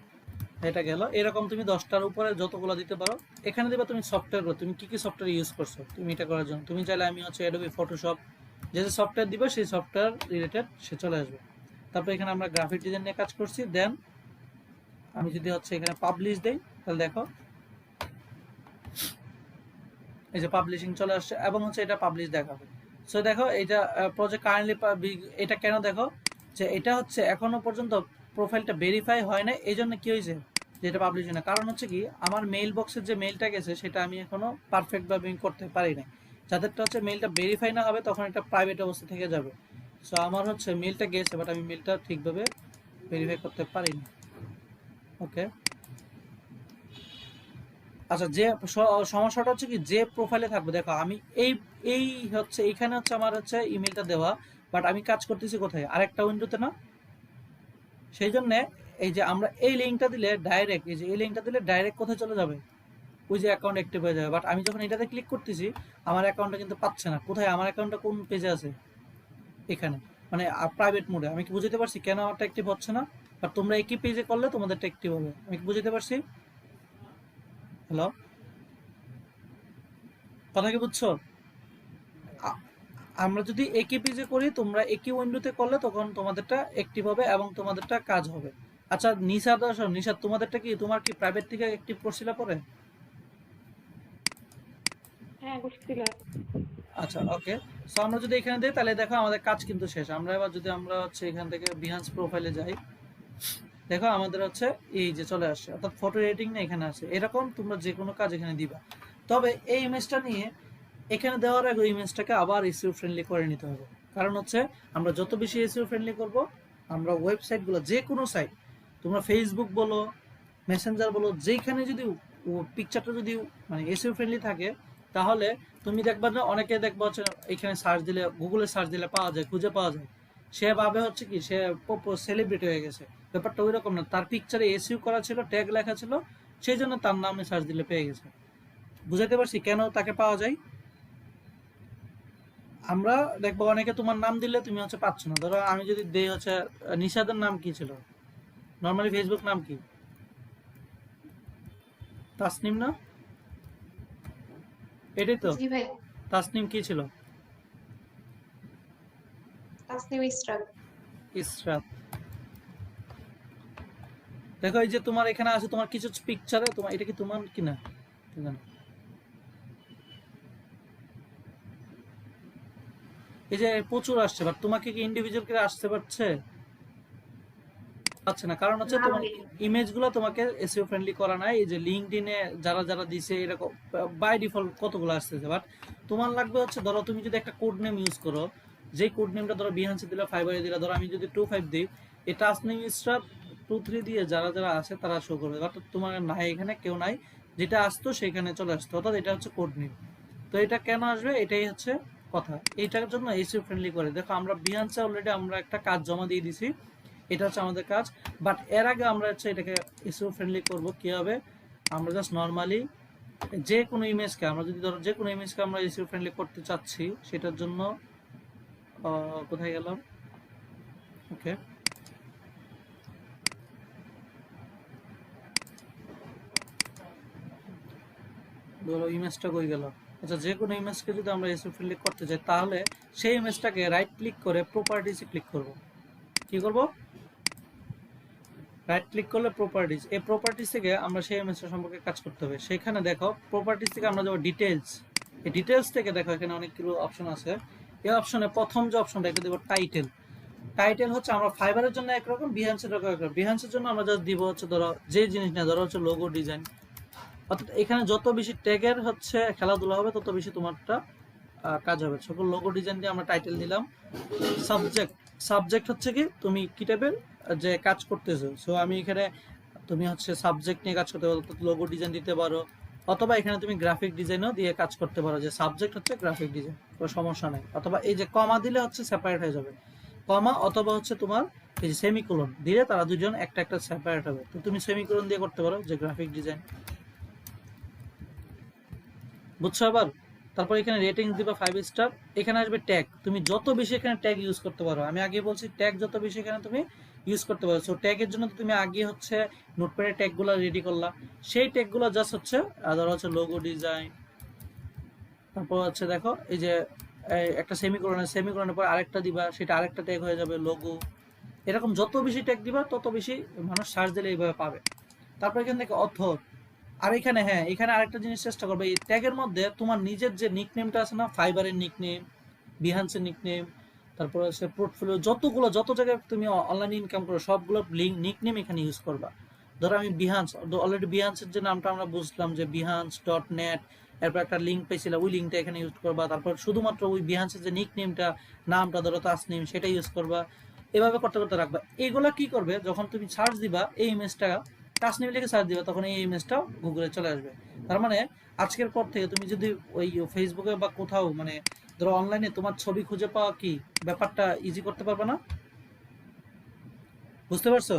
এটা গেল। এরকম তুমি 10টার উপরে যতগুলো দিতে পারো। এখানে দিবা তুমি সফটওয়্যারগুলো, তুমি কি কি সফটওয়্যার ইউজ করছো তুমি এটা করার জন্য। তুমি চাইলে আমি হচ্ছে অ্যাডোবি ফটোশপ, যে যে সফটওয়্যার দিবা সেই সফটওয়্যার রিলেটেড সে চলে আসবে। তারপর এখানে আমরা গ্রাফিক ডিজাইন নিয়ে কাজ করছি। দেন আমি যদি হচ্ছে এখানে পাবলিশ দেই, তাহলে দেখো এই যে পাবলিশিং চলে আসছে, এবং হচ্ছে এটা পাবলিশ দেখাবে। সো দেখো এটা প্রজেক্ট কারেন্টলি, এটা কেন দেখো যে এটা হচ্ছে এখনো পর্যন্ত প্রোফাইলটা ভেরিফাই হয় না, এই জন্য কি হয়েছে যে এটা পাবলিশ হয় না। কারণ হচ্ছে কি, আমার মেইল বক্সের যে মেইলটা গেছে সেটা আমি এখনো পারফেক্ট ভাবে করতে পারি না। যাদেরটা হচ্ছে মেইলটা ভেরিফাই না হবে তখন এটা প্রাইভেট অবস্থা থেকে যাবে। সো আমার হচ্ছে মেইলটা গেছে, বাট আমি মেইলটা ঠিকভাবে ভেরিফাই করতে পারিনি। ওকে, আচ্ছা, যে সমস্যাটা হচ্ছে কি, যে প্রোফাইলে থাকবে, দেখো আমি এই এই হচ্ছে এইখানে হচ্ছে আমার হচ্ছে ইমেলটা দেওয়া, বাট আমি কাজ করতেছি কোথায়, আরেকটা উইন্ডোতে না। সেই জন্য এই যে আমরা এই লিঙ্কটা দিলে ডাইরেক্ট, এই যে এই লিঙ্কটা দিলে ডাইরেক্ট কোথায় চলে যাবে, ওই যে অ্যাকাউন্ট অ্যাক্টিভ হয়ে যাবে। বাট আমি যখন এটাতে ক্লিক করতেছি আমার অ্যাকাউন্টটা কিন্তু পাচ্ছে না। কোথায় আমার অ্যাকাউন্টটা, কোন পেজে আছে, এখানে, মানে প্রাইভেট মোডে। আমি কি বুঝতে পারছি কেন আমারটা অ্যাক্টিভ হচ্ছে না? বাট তোমরা একই পেজে করলে তোমাদেরটা অ্যাক্টিভ হবে। আমি কি বুঝতে পারছি? হ্যালো, কথা কি বুঝছো? আ- আমরা যদি একই পেজে করি, তোমরা একই উইন্ডোতে করলে তখন তোমাদেরটা অ্যাক্টিভ হবে এবং তোমাদেরটা কাজ হবে। আচ্ছা নিশাদ, নিশাদ তোমাদেরটা কি, তোমার কি প্রাইভেট থেকে অ্যাক্টিভ করছিল পরে? হ্যাঁ করছিলাম। আচ্ছা ওকে। সো আমরা যদি এখানে দিই তাহলে দেখো আমাদের কাজ কিন্তু শেষ। আমরা এবার যদি আমরা হচ্ছে এখান থেকে বিহান্স প্রোফাইলে যাই, দেখো আমাদের হচ্ছে এই যে চলে আসছে, অর্থাৎ ফটো এডিটিং না এখানে আছে। এরকম তোমরা যে কোনো কাজ এখানে দিবা। তবে এই ইমেজটা নিয়ে এখানে দেওয়ার আগে ইমেজটাকে আবার এসইও ফ্রেন্ডলি করে নিতে হবে। কারণ হচ্ছে আমরা যত বেশি এসইও ফ্রেন্ডলি করব, আমরা ওয়েবসাইটগুলো, যে কোনো সাইট, তোমরা ফেসবুক বলো, মেসেঞ্জার বলো, যেখানে যদি পিকচারটা যদি মানে এসইও ফ্রেন্ডলি থাকে, তাহলে তুমি দেখবা যে অনেকে দেখবা হচ্ছে এখানে সার্চ দিলে, গুগলে সার্চ দিলে পাওয়া যায়, খুঁজে পাওয়া যায়। সে ভাবে হচ্ছে কি সে সেলিব্রিটি হয়ে গেছে। ব্যাপারটা ওই রকম না, তার পিকচারে এসইও করা ছিল, ট্যাগ লেখা ছিল, সেই জন্য তার নামে সার্চ দিলে পেয়ে গেছে। বুঝাতে পারছি কেন তাকে পাওয়া যায়? আমরা দেখবো অনেকে তোমার নাম দিলে তুমি হচ্ছে পাচ্ছ না। ধরো আমি যদি দেই হচ্ছে নিশাদের নাম কি ছিল, নর্মালি ফেসবুক নাম কি, তাসনিম না? এটাই তো। জি ভাই, তাসনিম কি ছিল? তাসনিম ইসরাত। ইসরাত। দেখো এই যে তোমার এখানে আছে তোমার কিছু পিকচারে, তোমার এটা কি তোমার কিনা ঠিক না? এই যে প্রচুর আসছে, বাট তোমাকে কি ইন্ডিভিজুয়াল করে আসতে পারছে? পাচ্ছে না, কারণ হচ্ছে না তোমার ভাই, ইমেজগুলো তোমাকে এসইও ফ্রেন্ডলি করা নাই। এই যে লিঙ্কডইনে যারা যারা দিছে এরকম বাই ডিফল্ট কতগুলো আসতেছে, বাট তোমার লাগবে হচ্ছে ধরো তুমি যদি একটা কোড নেম ইউজ করো, যে কোড নেমটা ধরো বিহান্সে দিলে, ফাইবারে দিলে, ধরো আমি যদি 25 দিই, এই টাসনিম স্টার 23 দিয়ে যারা যারা আছে তারা শো করবে, বাট তোমার নাই, এখানে কেউ নাই, যেটা আসতো সেখানে চলে আসতো, অর্থাৎ এটা হচ্ছে কোড নেম। তো এটা কেন আসবে, এটাই হচ্ছে কথা। এইটার জন্য এসইও ফ্রেন্ডলি করে। দেখো আমরা বিহান্সে অলরেডি আমরা একটা কাজ জমা দিয়ে দিছি, এটা হচ্ছে আমাদের কাজ। বাট এর আগে আমরা হচ্ছে এটাকে এসইও ফ্রেন্ডলি করব কিভাবে, আমরা জাস্ট নর্মালি যে কোনো ইমেজকে, আমরা যদি ধরো যে কোনো ইমেজকে আমরা এসইও ফ্রেন্ডলি করতে চাচ্ছি, সেটার জন্য কোথায় গেলাম, ওকে, ধরো ইমেজটা কই গেল। আচ্ছা, যে কোনো ইমেজকে যদি আমরা এসইও ফ্রেন্ডলি করতে চাই, তাহলে সেই ইমেজটাকে রাইট ক্লিক করে প্রপার্টিসে ক্লিক করব। কি করব? রাইট ক্লিক করলে প্রপার্টিজ, এই প্রপার্টিজ থেকে আমরা সেই ইমেজটা সম্পর্কে কাজ করতে হবে। সেখানে দেখো প্রপার্টিজ থেকে আমরা যাবো ডিটেলস। এই ডিটেলস থেকে দেখো এখানে অনেকগুলো অপশন আছে। এই অপশনে প্রথম যে অপশনটা, এটা দেবো টাইটেল। টাইটেল হচ্ছে আমরা ফাইবারের জন্য একরকম, বিহান্সের একরকম। বিহান্সের জন্য আমরা জাস্ট দিব হচ্ছে ধরো যে জিনিস না, ধরো হচ্ছে লোগো ডিজাইন। অর্থাৎ এখানে যত বেশি ট্যাগের হচ্ছে খেলাধুলা হবে, তত বেশি তোমারটা কাজ হবে। সকল লোগো ডিজাইন দিয়ে আমরা টাইটেল দিলাম। সাবজেক্ট, সাবজেক্ট হচ্ছে কি তুমি কি টাইপের যে কাজ করতেছো। সো আমি এখানে তুমি হচ্ছে সাবজেক্ট নিয়ে কাজ করতে পারো, লোগো ডিজাইন দিতে পারো, অথবা এখানে তুমি গ্রাফিক ডিজাইনও দিয়ে কাজ করতে পারো, যে সাবজেক্ট হচ্ছে গ্রাফিক ডিজাইন, কোনো সমস্যা নেই। অথবা এই যে কমা দিলে হচ্ছে সেপারেট হয়ে যাবে, কমা, অথবা হচ্ছে তোমার এই যে সেমিকোলন দিলে তারা দুজন একটা একটা সেপারেট হবে। তো তুমি সেমিকোলন দিয়ে করতে পারো যে গ্রাফিক ডিজাইন, বুঝছো আবার। তারপর এখানে রেটিংস দিবা 5 স্টার। এখানে আসবে ট্যাগ, তুমি যত বেশি এখানে ট্যাগ ইউজ করতে পারো, আমি আগে বলছি ট্যাগ যত বেশি এখানে তুমি ইউজ করতে পারো। সো ট্যাগের জন্য তো তুমি আগে হচ্ছে নোটপ্যাডে ট্যাগগুলো রেডি করলা, সেই ট্যাগগুলো জাস্ট হচ্ছে ধরো হচ্ছে লোগো ডিজাইন, তারপর হচ্ছে দেখো এই যে একটা সেমিকোলনের পর আরেকটা দিবা, সেটা আরেকটা ট্যাগ হয়ে যাবে লোগো। এরকম যত বেশি ট্যাগ দিবা তত বেশি মানুষ সার্চ দিলে এইভাবে পাবে। তারপর এখান থেকে অথর। আর এখানে হ্যাঁ, এখানে আরেকটা জিনিস চেষ্টা করবে, এই ট্যাগের মধ্যে তোমার নিজের যে নিকনেমটা আছে না, ফাইবারের নিকনেম, বিহান্সের নিকনেম, তারপর হচ্ছে পোর্টফোলিও, যতগুলো যত জায়গায় তুমি অনলাইন ইনকাম করো সবগুলো নিকনেম এখানে ইউজ করবা। ধরো আমি বিহান্স, অলরেডি বিহান্সের যে নামটা আমরা বুঝলাম যে বিহান্স.net, এরপর একটা লিঙ্ক পেয়েছিলাম, ওই লিঙ্কটা এখানে ইউজ করবা। তারপর শুধুমাত্র ওই বিহান্সের যে নিকনেমটা, নামটা ধরো তাসনিম, সেটা ইউজ করবা। এভাবে করতে করতে রাখবা। এগুলা কি করবে, যখন তুমি সার্চ দিবা এই ইমেজটা, তাসনিম লিখে সার্চ দিবা, তখন এই ইমেজটা গুগলে চলে আসবে। তার মানে আজকের পর থেকে তুমি যদি ওই ফেসবুকে বা কোথাও মানে ধরো অনলাইনে তোমার ছবি খুঁজে পাওয়া কি ব্যাপারটা ইজি করতে পারবে না, বুঝতে পারছো?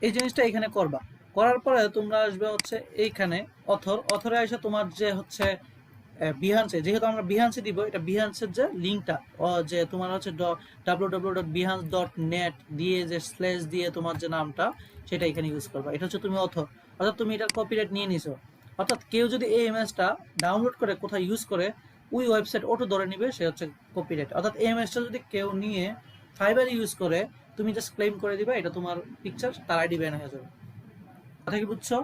এই জিনিসটা এখানে করবা। করার পরে তোমরা আসবে হচ্ছে এইখানে অথরে এসে তোমার যে হচ্ছে বিহান্সে, যেহেতু আমরা বিহান্সে দিব, এটা বিহান্সের যে লিঙ্কটা, যে তোমার হচ্ছে www.behance.net দিয়ে যে স্ল্যাশ দিয়ে তোমার যে নামটা, সেটা এখানে ইউজ করবা। এটা হচ্ছে তুমি অর্থাৎ তুমি এটার কপিরাইট নিয়ে নিছো। অর্থাৎ কেউ যদি এই ইমেজটা ডাউনলোড করে কোথাও ইউজ করে, ওই ওয়েবসাইট অটো ধরে নিবে সে হচ্ছে কপিরাইট। অর্থাৎ এই ইমেজটা যদি কেউ নিয়ে ফাইবার ইউজ করে, তুমি জাস্ট ক্লেম করে দিবা এটা তোমার পিকচার, তার আইডি ব্যান হয়ে যাবে। কথা কি বুঝছো?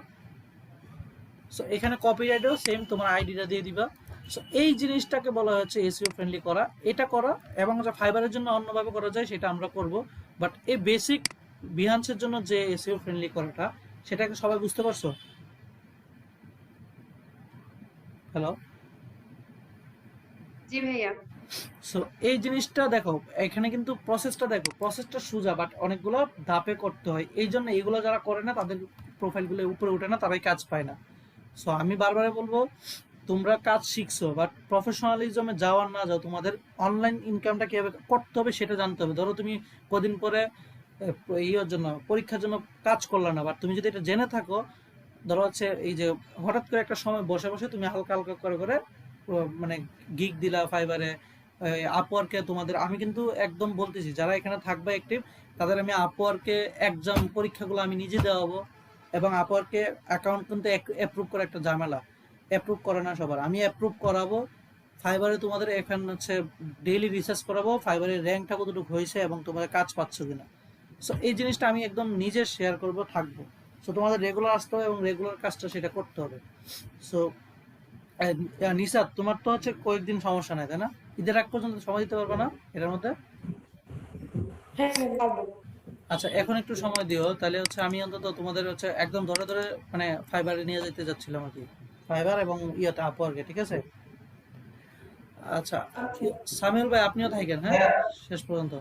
সো এখানে কপিরাইটও সেম, তোমার আইডিটা দিয়ে দিবা। সো এই জিনিসটাকে বলা হচ্ছে এসইও ফ্রেন্ডলি করা। এটা করা এবং যা ফাইবারের জন্য অন্যভাবে করা যায় সেটা আমরা করব, বাট এই বেসিক বিহান্সের জন্য যে এসইও ফ্রেন্ডলি করাটা, সেটাকে সবাই বুঝতে পারছো? হ্যালো? জি ভাইয়া। সো এই জিনিসটা দেখো, এখানে কিন্তু প্রসেসটা দেখো, প্রসেসটা সোজা, বাট অনেকগুলো ধাপে করতে হয়। এই জন্য এগুলো যারা করে না তাদের প্রোফাইলগুলো উপরে ওঠে না, তারাই কাজ পায় না। সো আমি বারবার বলবো, তোমরা কাজ শিখছো, বাট প্রফেশনালিজমে যাওয়ার না যাও, তোমাদের অনলাইন ইনকামটা কিভাবে করতে হবে সেটা জানতে হবে। ধরো তুমি কদিন পরে ইয়ের জন্য, পরীক্ষার জন্য কাজ করলে না, বাট তুমি যদি এটা জেনে থাকো, ধরো হচ্ছে এই যে হঠাৎ করে একটা সময় বসে বসে তুমি হালকা হালকা করে করে মানে গিগ দিলা ফাইবারে, আপওয়ার্কে তোমাদের আমি কিন্তু একদম বলতেছি যারা এখানে থাকবে অ্যাক্টিভ তাদের আমি আপওয়ার্কে এক্সাম পরীক্ষাগুলো আমি নিজে দেওয়াবো, এবং আপওয়ার্কে অ্যাকাউন্ট কিন্তু অ্যাপ্রুভ করা একটা ঝামেলা, অ্যাপ্রুভ করে না সবার, আমি অ্যাপ্রুভ করাবো। ফাইবারে তোমাদের এখন হচ্ছে ডেইলি রিসার্চ করাবো ফাইবারের র্যাঙ্কটা কতটুকু হয়েছে এবং তোমাদের কাজ পাচ্ছ কিনা। সো এই জিনিসটা আমি একদম নিজে শেয়ার করব, থাকবো। সো তোমাদের রেগুলার আসতে হবে এবং রেগুলার কাজটা সেটা করতে হবে। সো নিশাদ, তোমার তো হচ্ছে কয়েকদিন সমস্যা নাই তাই না? ঈদের আগ পর্যন্ত সময় দিতে পারবে না এটার মধ্যে? হ্যাঁ হ্যাঁ, পারবো। আচ্ছা, এখন একটু সময় দিও, তাহলে হচ্ছে আমি অন্তত তোমাদের হচ্ছে একদম ধরে ধরে মানে ফাইবারে নিয়ে যেতে যাচ্ছিলাম আর কি, ফাইবার এবং ইয়েতে আপওয়ার্কে, ঠিক আছে? আচ্ছা, আচ্ছা। সামিউল ভাই আপনিও থাকেন, হ্যাঁ, হ্যাঁ শেষ পর্যন্ত।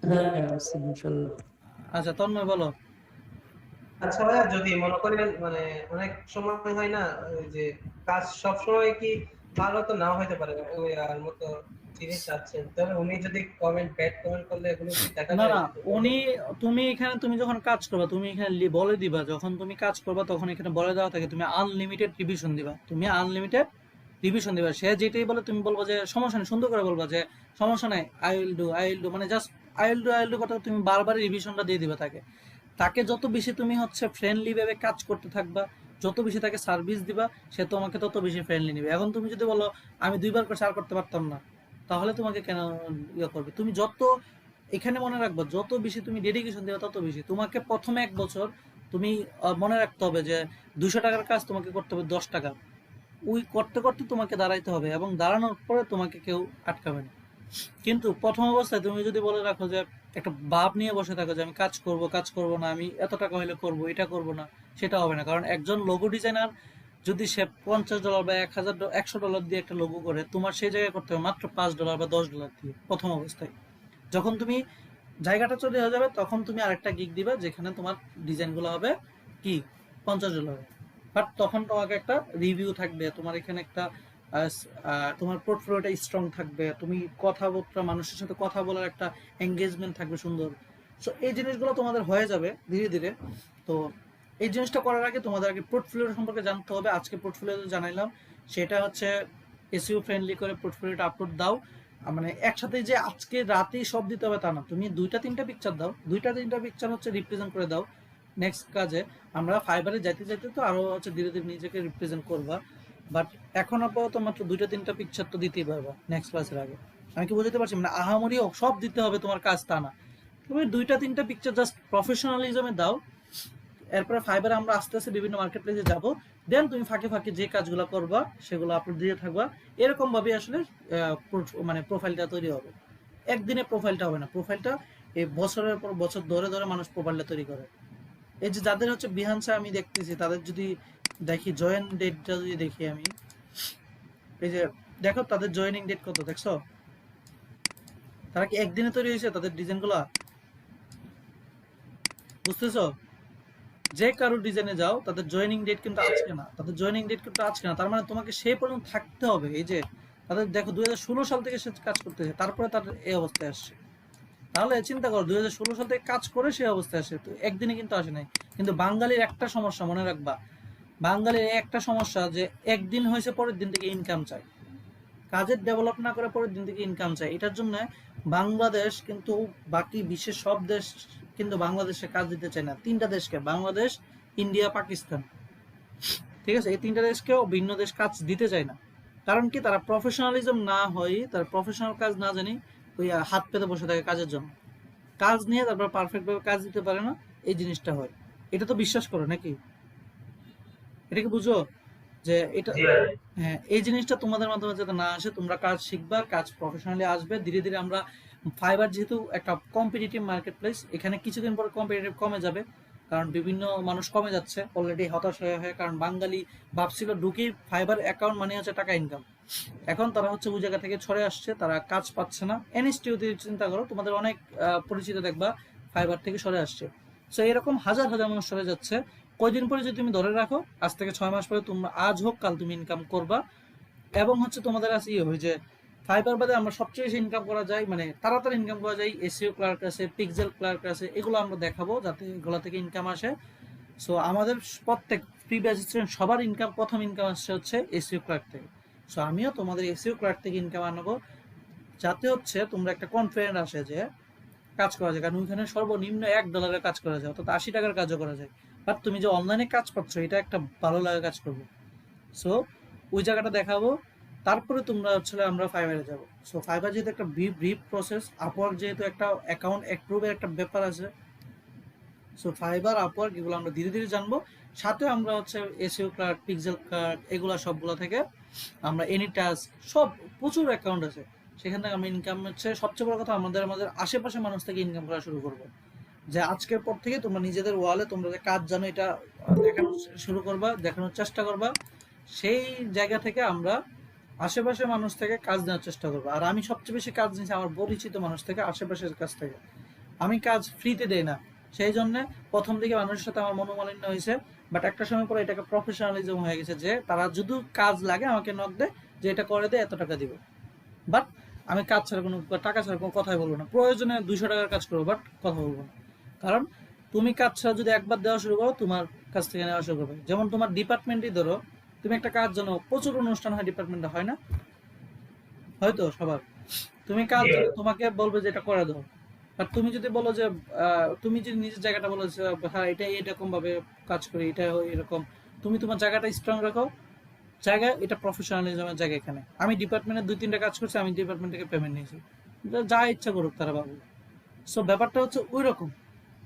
হ্যাঁ হ্যাঁ আছে ইনশাল্লাহ। আচ্ছা, তন্ময় বলো। আচ্ছা ভাইয়া, যদি মনে করেন মানে অনেক সময় হয় না ওই যে কাজ সব সময় কি ভালো তো নাও হইতে পারে, ওই আর মতো জিনিস আছেন, তবে উনি যদি কমেন্ট ব্যাড কমেন্ট করলে এগুলো কি দেখা না যায়? না, উনি, তুমি এখানে তুমি যখন কাজ করবা তুমি এখানে বলে দিবা, যখন তুমি কাজ করবা তখন এখানে বলে দেওয়া থাকে তুমি আনলিমিটেড রিভিশন দিবা, তুমি আনলিমিটেড রিভিশন দিবা। সে যেটাই বলে তুমি বলবা যে সমস্যা নেই, সুন্দর করে বলবা যে সমস্যা নেই, আই উইল ডু, মানে জাস্ট আই উইল ডু কথা তুমি বারবার রিভিশনটা দিয়ে দিবা তাকে। তাকে যত বেশি তুমি হচ্ছে ফ্রেন্ডলি ভাবে কাজ করতে থাকবা, যত বেশি তাকে সার্ভিস দিবা, সে তোমাকে তত বেশি ফ্রেন্ডলি নিবে। এখন তুমি যদি বলো আমি 2বার করে আর করতে পারতাম না, তাহলে তোমাকে কেন ইয়ে করবে? তুমি যত, এখানে মনে রাখবা, যত বেশি তুমি ডেডিকেশন দেবে তত বেশি তোমাকে প্রথমে 1 বছর তুমি মনে রাখতে হবে যে 200 টাকার কাজ তোমাকে করতে হবে 10 টাকা, ওই করতে করতে তোমাকে দাঁড়াইতে হবে এবং দাঁড়ানোর পরে তোমাকে কেউ আটকাবে না। কিন্তু প্রথম অবস্থায় তুমি যদি বলে রাখো যে একটা ভাব নিয়ে বসে থাকো যে আমি কাজ করব না, আমি এত টাকা হলে করব, এটা করব না, সেটা হবে না। কারণ একজন লোগো ডিজাইনার যদি সে $50 বা 1000 $100 দিয়ে একটা লোগো করে, তোমার সেই জায়গায় করতে হবে মাত্র $5 বা $10 দিয়ে প্রথম অবস্থায়। যখন তুমি জায়গাটা চলে হয়ে যাবে তখন তুমি আরেকটা গিগ দিবে যেখানে তোমার ডিজাইনগুলো হবে কি $50। বাট তখন তোমাকে একটা রিভিউ থাকবে, তোমার এখানে একটা তোমার পোর্টফোলিওটা স্ট্রং থাকবে, তুমি কথাবার্তা মানুষের সাথে কথা বলার একটা এঙ্গেজমেন্ট থাকবে সুন্দর। সো এই জিনিসগুলো তোমাদের হয়ে যাবে ধীরে ধীরে। তো এই জিনিসটা করার আগে তোমাদের আগে পোর্টফোলিও সম্পর্কে জানতে হবে। আজকে পোর্টফোলিও জানাইলাম, সেটা হচ্ছে এসইও ফ্রেন্ডলি করে পোর্টফোলিওটা আপলোড দাও। মানে একসাথে যে আজকে রাতেই সব দিতে হবে তা না, তুমি 2টা 3টা পিকচার দাও, 2টা 3টা পিকচার হচ্ছে রিপ্রেজেন্ট করে দাও। নেক্সট কাজে আমরা ফাইবারে যাইতে যাইতে তো আরো হচ্ছে ধীরে ধীরে নিজেকে রিপ্রেজেন্ট করবা। বাট এখন আপাতত মাত্র 2টা 3টা পিকচার তো দিতেই পারবা নেক্সট ক্লাসের আগে। আমি কি বুঝতে পারছি? মানে আহামরি সব দিতে হবে তোমার কাজ তা না, তুমি 2টা 3টা পিকচার জাস্ট প্রফেশনালিজমে দাও। এরপরে ফাইবারে আমরা আস্তে আস্তে বিভিন্ন মার্কেট প্লেসে যাবো, দেন তুমি ফাঁকে ফাঁকে যে কাজগুলো করবা সেগুলো আপলোড দিয়ে থাকবা। এরকম ভাবে আসলে মানে প্রোফাইলটা তৈরি হবে। একদিনে প্রোফাইলটা হবে না, প্রোফাইলটা এই বছরের পর বছর ধরে ধরে মানুষ প্রোফাইলটা তৈরি করে। এই যে যাদের হচ্ছে বিহান্সে আমি দেখতেছি তাদের যদি দেখি জয়েন ডেটটা যদি দেখি আমি, এই যে দেখো তাদের জয়েনিং ডেট কত দেখছো? তারা কি একদিনে তৈরি হয়েছে তাদের ডিজাইনগুলো? বুঝতেছো? যে কারোর ডিজাইনে যাও তাদের জয়েনিং ডেট কিন্তু আজকে না, তাদের জয়েনিং ডেট কিন্তু আজকে না। তার মানে তোমাকে সেই পর্যন্ত থাকতে হবে। এই যে তাদের দেখো 2016 সাল থেকে সে কাজ করতেছে, তারপরে তাদের এই অবস্থায় আসছে। তাহলে চিন্তা করো 2016 সাল থেকে কাজ করে সেই অবস্থায় আসে, তো একদিনে কিন্তু আসে নাই। কিন্তু বাঙালির একটা সমস্যা মনে রাখবা, বাঙালির একটা সমস্যা যে একদিন হয়েছে পরের দিন থেকে ইনকাম চাই, কাজের ডেভেলপ না করে পরের দিন থেকে ইনকাম চাই। এটার জন্য বাংলাদেশ কিন্তু বাকি বিশ্বের সব দেশ কিন্তু বাংলাদেশে কাজ দিতে চায় না। 3টা দেশকে, বাংলাদেশ, ইন্ডিয়া, পাকিস্তান, ঠিক আছে, এই 3টা দেশকেও ভিন্ন দেশ কাজ দিতে চায় না। কারণ কি? তারা প্রফেশনালিজম না হয়, তারা প্রফেশনাল কাজ না জানি ওই হাত পেতে বসে থাকে কাজের জন্য, কাজ নিয়ে তারপর পারফেক্ট ভাবে কাজ দিতে পারে না, এই জিনিসটা হয়। এটা তো বিশ্বাস করো নাকি? এটা কি বুঝো যে এটা? জি ভাই। হ্যাঁ, এই জিনিসটা তোমাদের মাধ্যমে যাতে না আসে, তোমরা কাজ শিখবা, কাজ প্রফেশনালি আসবে ধীরে ধীরে। আমরা ফাইবার যেহেতু একটা কম্পিটিটিভ মার্কেট প্লেস, এখানে কিছুদিন পরে কম্পিটিটিভ কমে যাবে, কারণ বিভিন্ন মানুষ কমে যাচ্ছে অলরেডি হতাশ হয়ে হয়ে। কারণ বাঙালি ভাবছিল ঢুকি ফাইবার অ্যাকাউন্ট মানে হচ্ছে টাকা ইনকাম, এখন তারা হচ্ছে ওই জায়গা থেকে সরে আসছে, তারা কাজ পাচ্ছে না। এনএসটিও চিন্তা করো, তোমাদের অনেক পরিচিত দেখবা ফাইবার থেকে সরে আসছে। সো এরকম হাজার হাজার মানুষ সরে যাচ্ছে। কয়দিন পরে যদি তুমি ধরে রাখো, আজ থেকে 6 মাস পরে তোমরা, আজ হোক কাল তুমি ইনকাম করবা। এবং হচ্ছে তোমাদের কাছে ইয়ে হয় যে ফাইবার বাদে আমরা সবচেয়ে বেশি ইনকাম করা যায়, মানে তাড়াতাড়ি ইনকাম করা যায়, এসইও ক্লার্ক আছে, পিক্সেল ক্লার্ক আছে, এগুলো আমরা দেখাবো যাতে এগুলো থেকে ইনকাম আসে। সো আমাদের প্রত্যেক প্রি ব্যাচ স্টুডেন্ট সবার ইনকাম, প্রথম ইনকাম আসছে হচ্ছে এসইও ক্লার্ক থেকে। সো আমিও তোমাদের এসইও ক্লার্ক থেকে ইনকাম আনবো, যাতে হচ্ছে তোমরা একটা কনফিডেন্ট আসে যে কাজ করা যায়। কারণ ওইখানে সর্বনিম্ন $1 কাজ করা যায়, অর্থাৎ $80 কাজও করা যায়। বাট তুমি যে অনলাইনে কাজ পাচ্ছ এটা একটা ভালো লাগা কাজ করবে। সো ওই জায়গাটা দেখাবো, তারপরে তোমরা হচ্ছে আমরা ফাইবারে যাবো। সো ফাইবার যেহেতু একটা ব্রিফ প্রসেস, আপওয়ার্ক যেহেতু একটা অ্যাকাউন্ট অ্যাপ্রুভের একটা ব্যাপার আছে, সো ফাইবার আপওয়ার্ক এগুলো আমরা ধীরে ধীরে জানবো। সাথে আমরা হচ্ছে এসইও ক্লার্ক, পিক্সেল ক্লার্ক এগুলো সবগুলো থেকে আমরা এনি টাস্ক সব প্রচুর অ্যাকাউন্ট আছে, সেখান থেকে আমরা ইনকাম হচ্ছে সবচেয়ে বড় কথা আমাদের আশেপাশে মানুষ থেকে ইনকাম করা শুরু করবো। যে আজকের পর থেকে তোমরা নিজেদের ওয়ালে তোমরা যে কাজ জানো এটা দেখানো শুরু করবা, দেখানোর চেষ্টা করবা। সেই জায়গা থেকে আমরা আশেপাশের মানুষ থেকে কাজ নেওয়ার চেষ্টা করবো। আর আমি সবচেয়ে বেশি কাজ নিয়েছি আমার পরিচিত মানুষ থেকে, আশেপাশের কাছ থেকে। আমি কাজ ফ্রিতে দেই না, সেই জন্য প্রথম দিকে মানুষের সাথে আমার মনোমালিন্য হয়েছে, বাট একটা সময় পরে এটাকে প্রফেশনালিজম হয়ে গেছে যে তারা যদি কাজ লাগে আমাকে নক দেয় যে এটা করে দেয়, এত টাকা দিব। বাট আমি কাজ ছাড়া কোনো টাকা ছাড়া কোনো কথাই বলবো না। প্রয়োজনে $200 কাজ করবো, বাট কথা বলবো না। কারণ তুমি কাজ ছাড়া যদি একবার দেওয়া শুরু করো, তোমার কাছ থেকে নেওয়া শুরু করবে। যেমন তোমার ডিপার্টমেন্টই ধরো, তুমি একটা কাজ জানো, প্রচুর অনুষ্ঠান হয় ডিপার্টমেন্টে, হয় না? হয়তো সবার। তুমি কাজ জানো, তোমাকে বলবে যে এটা করে দাও। আর তুমি যদি বলো যে তুমি যদি নিজের জায়গাটা বলো যে হ্যাঁ এটা এরকম ভাবে কাজ করি, এটা এরকম, তুমি তোমার জায়গাটা স্ট্রং রাখো, জায়গা এটা প্রফেশনালিজমের জায়গা। এখানে আমি ডিপার্টমেন্টে 2-3টা কাজ করছি, আমি ডিপার্টমেন্ট থেকে পেমেন্ট নিয়েছি, যা ইচ্ছা করুক তারা পাবো। সো ব্যাপারটা হচ্ছে ওই রকম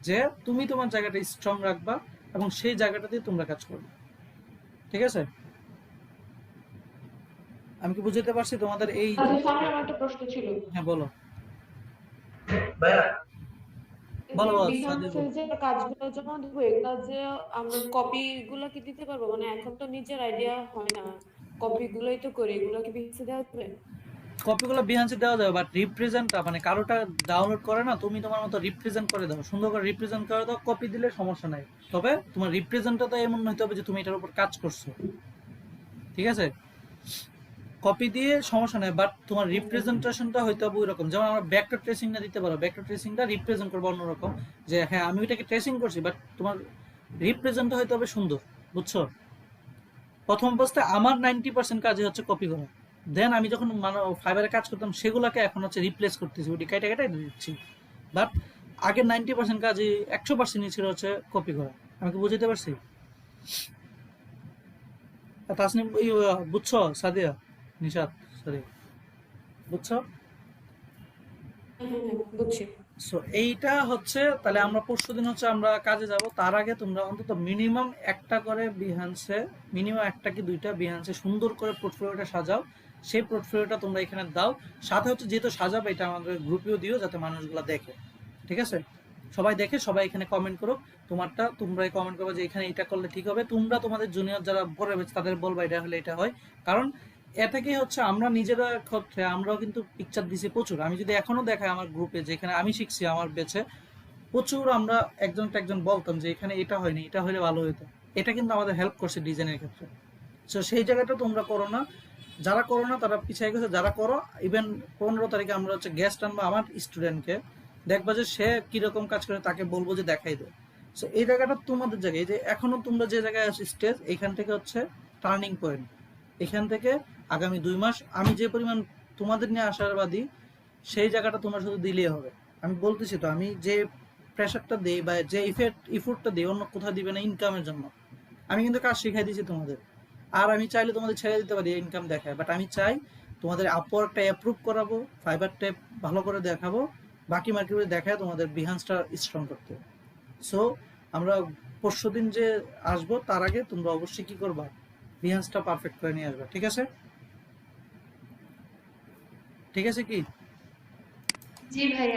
যে তুমি তোমার জায়গাটা স্ট্রং রাখবা এবং সেই জায়গাটাতেই তোমরা কাজ করবে। ঠিক আছে? আমি কি বুঝতে পারছি তোমাদের এই? আচ্ছা, সামনে আমার একটা প্রশ্ন ছিল। হ্যাঁ বলো ভাইয়া বলো বলো, সাদিক বিহান্সের বলো। যে কাজগুলো যখন দিব, এই কাজে আমরা কপি গুলো কি দিতে পারবো? মানে এখন তো নিজের আইডিয়া হয় না, কপি গুলোই তো করি, এগুলো কি বিহান্সে দেওয়া যাবে? কপিগুলো বিহান্সে দেওয়া যাবে, বাট রিপ্রেজেন্টটা মানে কারোটা ডাউনলোড করে না, তুমি তোমার মতো রিপ্রেজেন্ট করে দাও, সুন্দর করে রিপ্রেজেন্ট করে দাও। কপি দিলে সমস্যা নাই, তবে তোমার রিপ্রেজেন্টটা তো এমন হতে হবে যে তুমি এটার উপর কাজ করছো। ঠিক আছে? কপি দিয়ে সমস্যা নেই, বাট তোমার রিপ্রেজেন্টেশনটা হইতে হবে ওই রকম। যেমন আমরা ভেক্টর ট্রেসিংটা দিতে পারো, ভেক্টর ট্রেসিংটা রিপ্রেজেন্ট করবো অন্যরকম, যে হ্যাঁ আমি ওইটাকে ট্রেসিং করছি, বাট তোমার রিপ্রেজেন্টটা হইতে হবে সুন্দর। বুঝছো? প্রথম অবস্থায় আমার 90% কাজই হচ্ছে কপি করা। দেন আমি যখন ফাইবারে কাজ করতাম সেগুলোকে এখন হচ্ছে রিপ্লেস করতেছি, ওটি কেটে কেটে দিচ্ছি। বাট আগের 90% কাজই 100% ছিল হচ্ছে কপি করা। আমি কি বুঝতে পারছি? আর তাসনিম বুঝছো? সাদিয়া, নিশাত, সরি, বুঝছো? হ্যাঁ হ্যাঁ হ্যাঁ, বুঝছি। সো এইটা হচ্ছে, তাহলে আমরা পরশুদিন হচ্ছে আমরা কাজে যাব। তার আগে তোমরা অন্তত মিনিমাম একটা করে বিহান্সে, মিনিমাম একটা কি দুইটা বিহান্সে সুন্দর করে পোর্টফোলিওটা সাজাও। সেই পোর্টফোলিওটা তোমরা এখানে দাও। সাথে হচ্ছে যেহেতু সাজাবে, এটা আমাদের গ্রুপেও দিও যাতে মানুষগুলো দেখে। ঠিক আছে? সবাই দেখে, সবাই এখানে কমেন্ট করো। তোমারটা তোমরাই কমেন্ট করবে যে এখানে এটা করলে ঠিক হবে। তোমরা তোমাদের জুনিয়র যারা পড়ে তাদের বলবা এটা হলে এটা হয়। কারণ এটা কি হচ্ছে, আমরা নিজেরা ক্ষেত্রে আমরাও কিন্তু পিকচার দিছি প্রচুর। আমি যদি এখনো দেখাই আমার গ্রুপে, যেখানে আমি শিখছি আমার বেচে, প্রচুর আমরা একজন বলতাম যে এখানে এটা হয়নি, এটা হলে ভালো হতো। এটা কিন্তু আমাদের হেল্প করছে ডিজাইনের ক্ষেত্রে। সো সেই জায়গাটা তোমরা করো না, যারা করো না তারা পিছিয়ে গেছে। যারা করো, ইভেন 15 তারিখে আমরা হচ্ছে গেস্ট আনবো আমার স্টুডেন্টকে, দেখবা যে সে কিরকম কাজ করে, তাকে বলবো যে দেখাই দেয়। সো এই জায়গাটা তোমাদের জায়গায়, যে এখনো তোমরা যে জায়গায় আছো স্টেজ, এখান থেকে হচ্ছে টার্নিং পয়েন্ট। এখান থেকে আগামী 2 মাস আমি যে পরিমাণ তোমাদের নিয়ে আশাবাদী, সেই জায়গাটা তোমরা শুধু দিলেই হবে। আমি বলতেছি তো, আমি যে প্রেশারটা দিই বা যে ইফোর্টটা দিই অন্য কোথাও দিবে না ইনকামের জন্য। আমি কিন্তু কাজ শিখাই দিয়েছি তোমাদের। আর আমি চাইলে তোমাদের ছেড়ে দিতে পারি ইনকাম দেখায়, বাট আমি চাই তোমাদের আপওয়ার্কটা অ্যাপ্রুভ করাবো, ফাইবারটা ভালো করে দেখাবো, বাকি মার্কেটে দেখায় তোমাদের বিহান্সটা স্ট্রং করতে। সো আমরা পরশুদিন যে আসবো, তার আগে তোমরা অবশ্যই কি করবা, বিহান্সটা পারফেক্ট করে নিয়ে আসবে। ঠিক আছে? ঠিক আছে কি? জি ভাইয়া।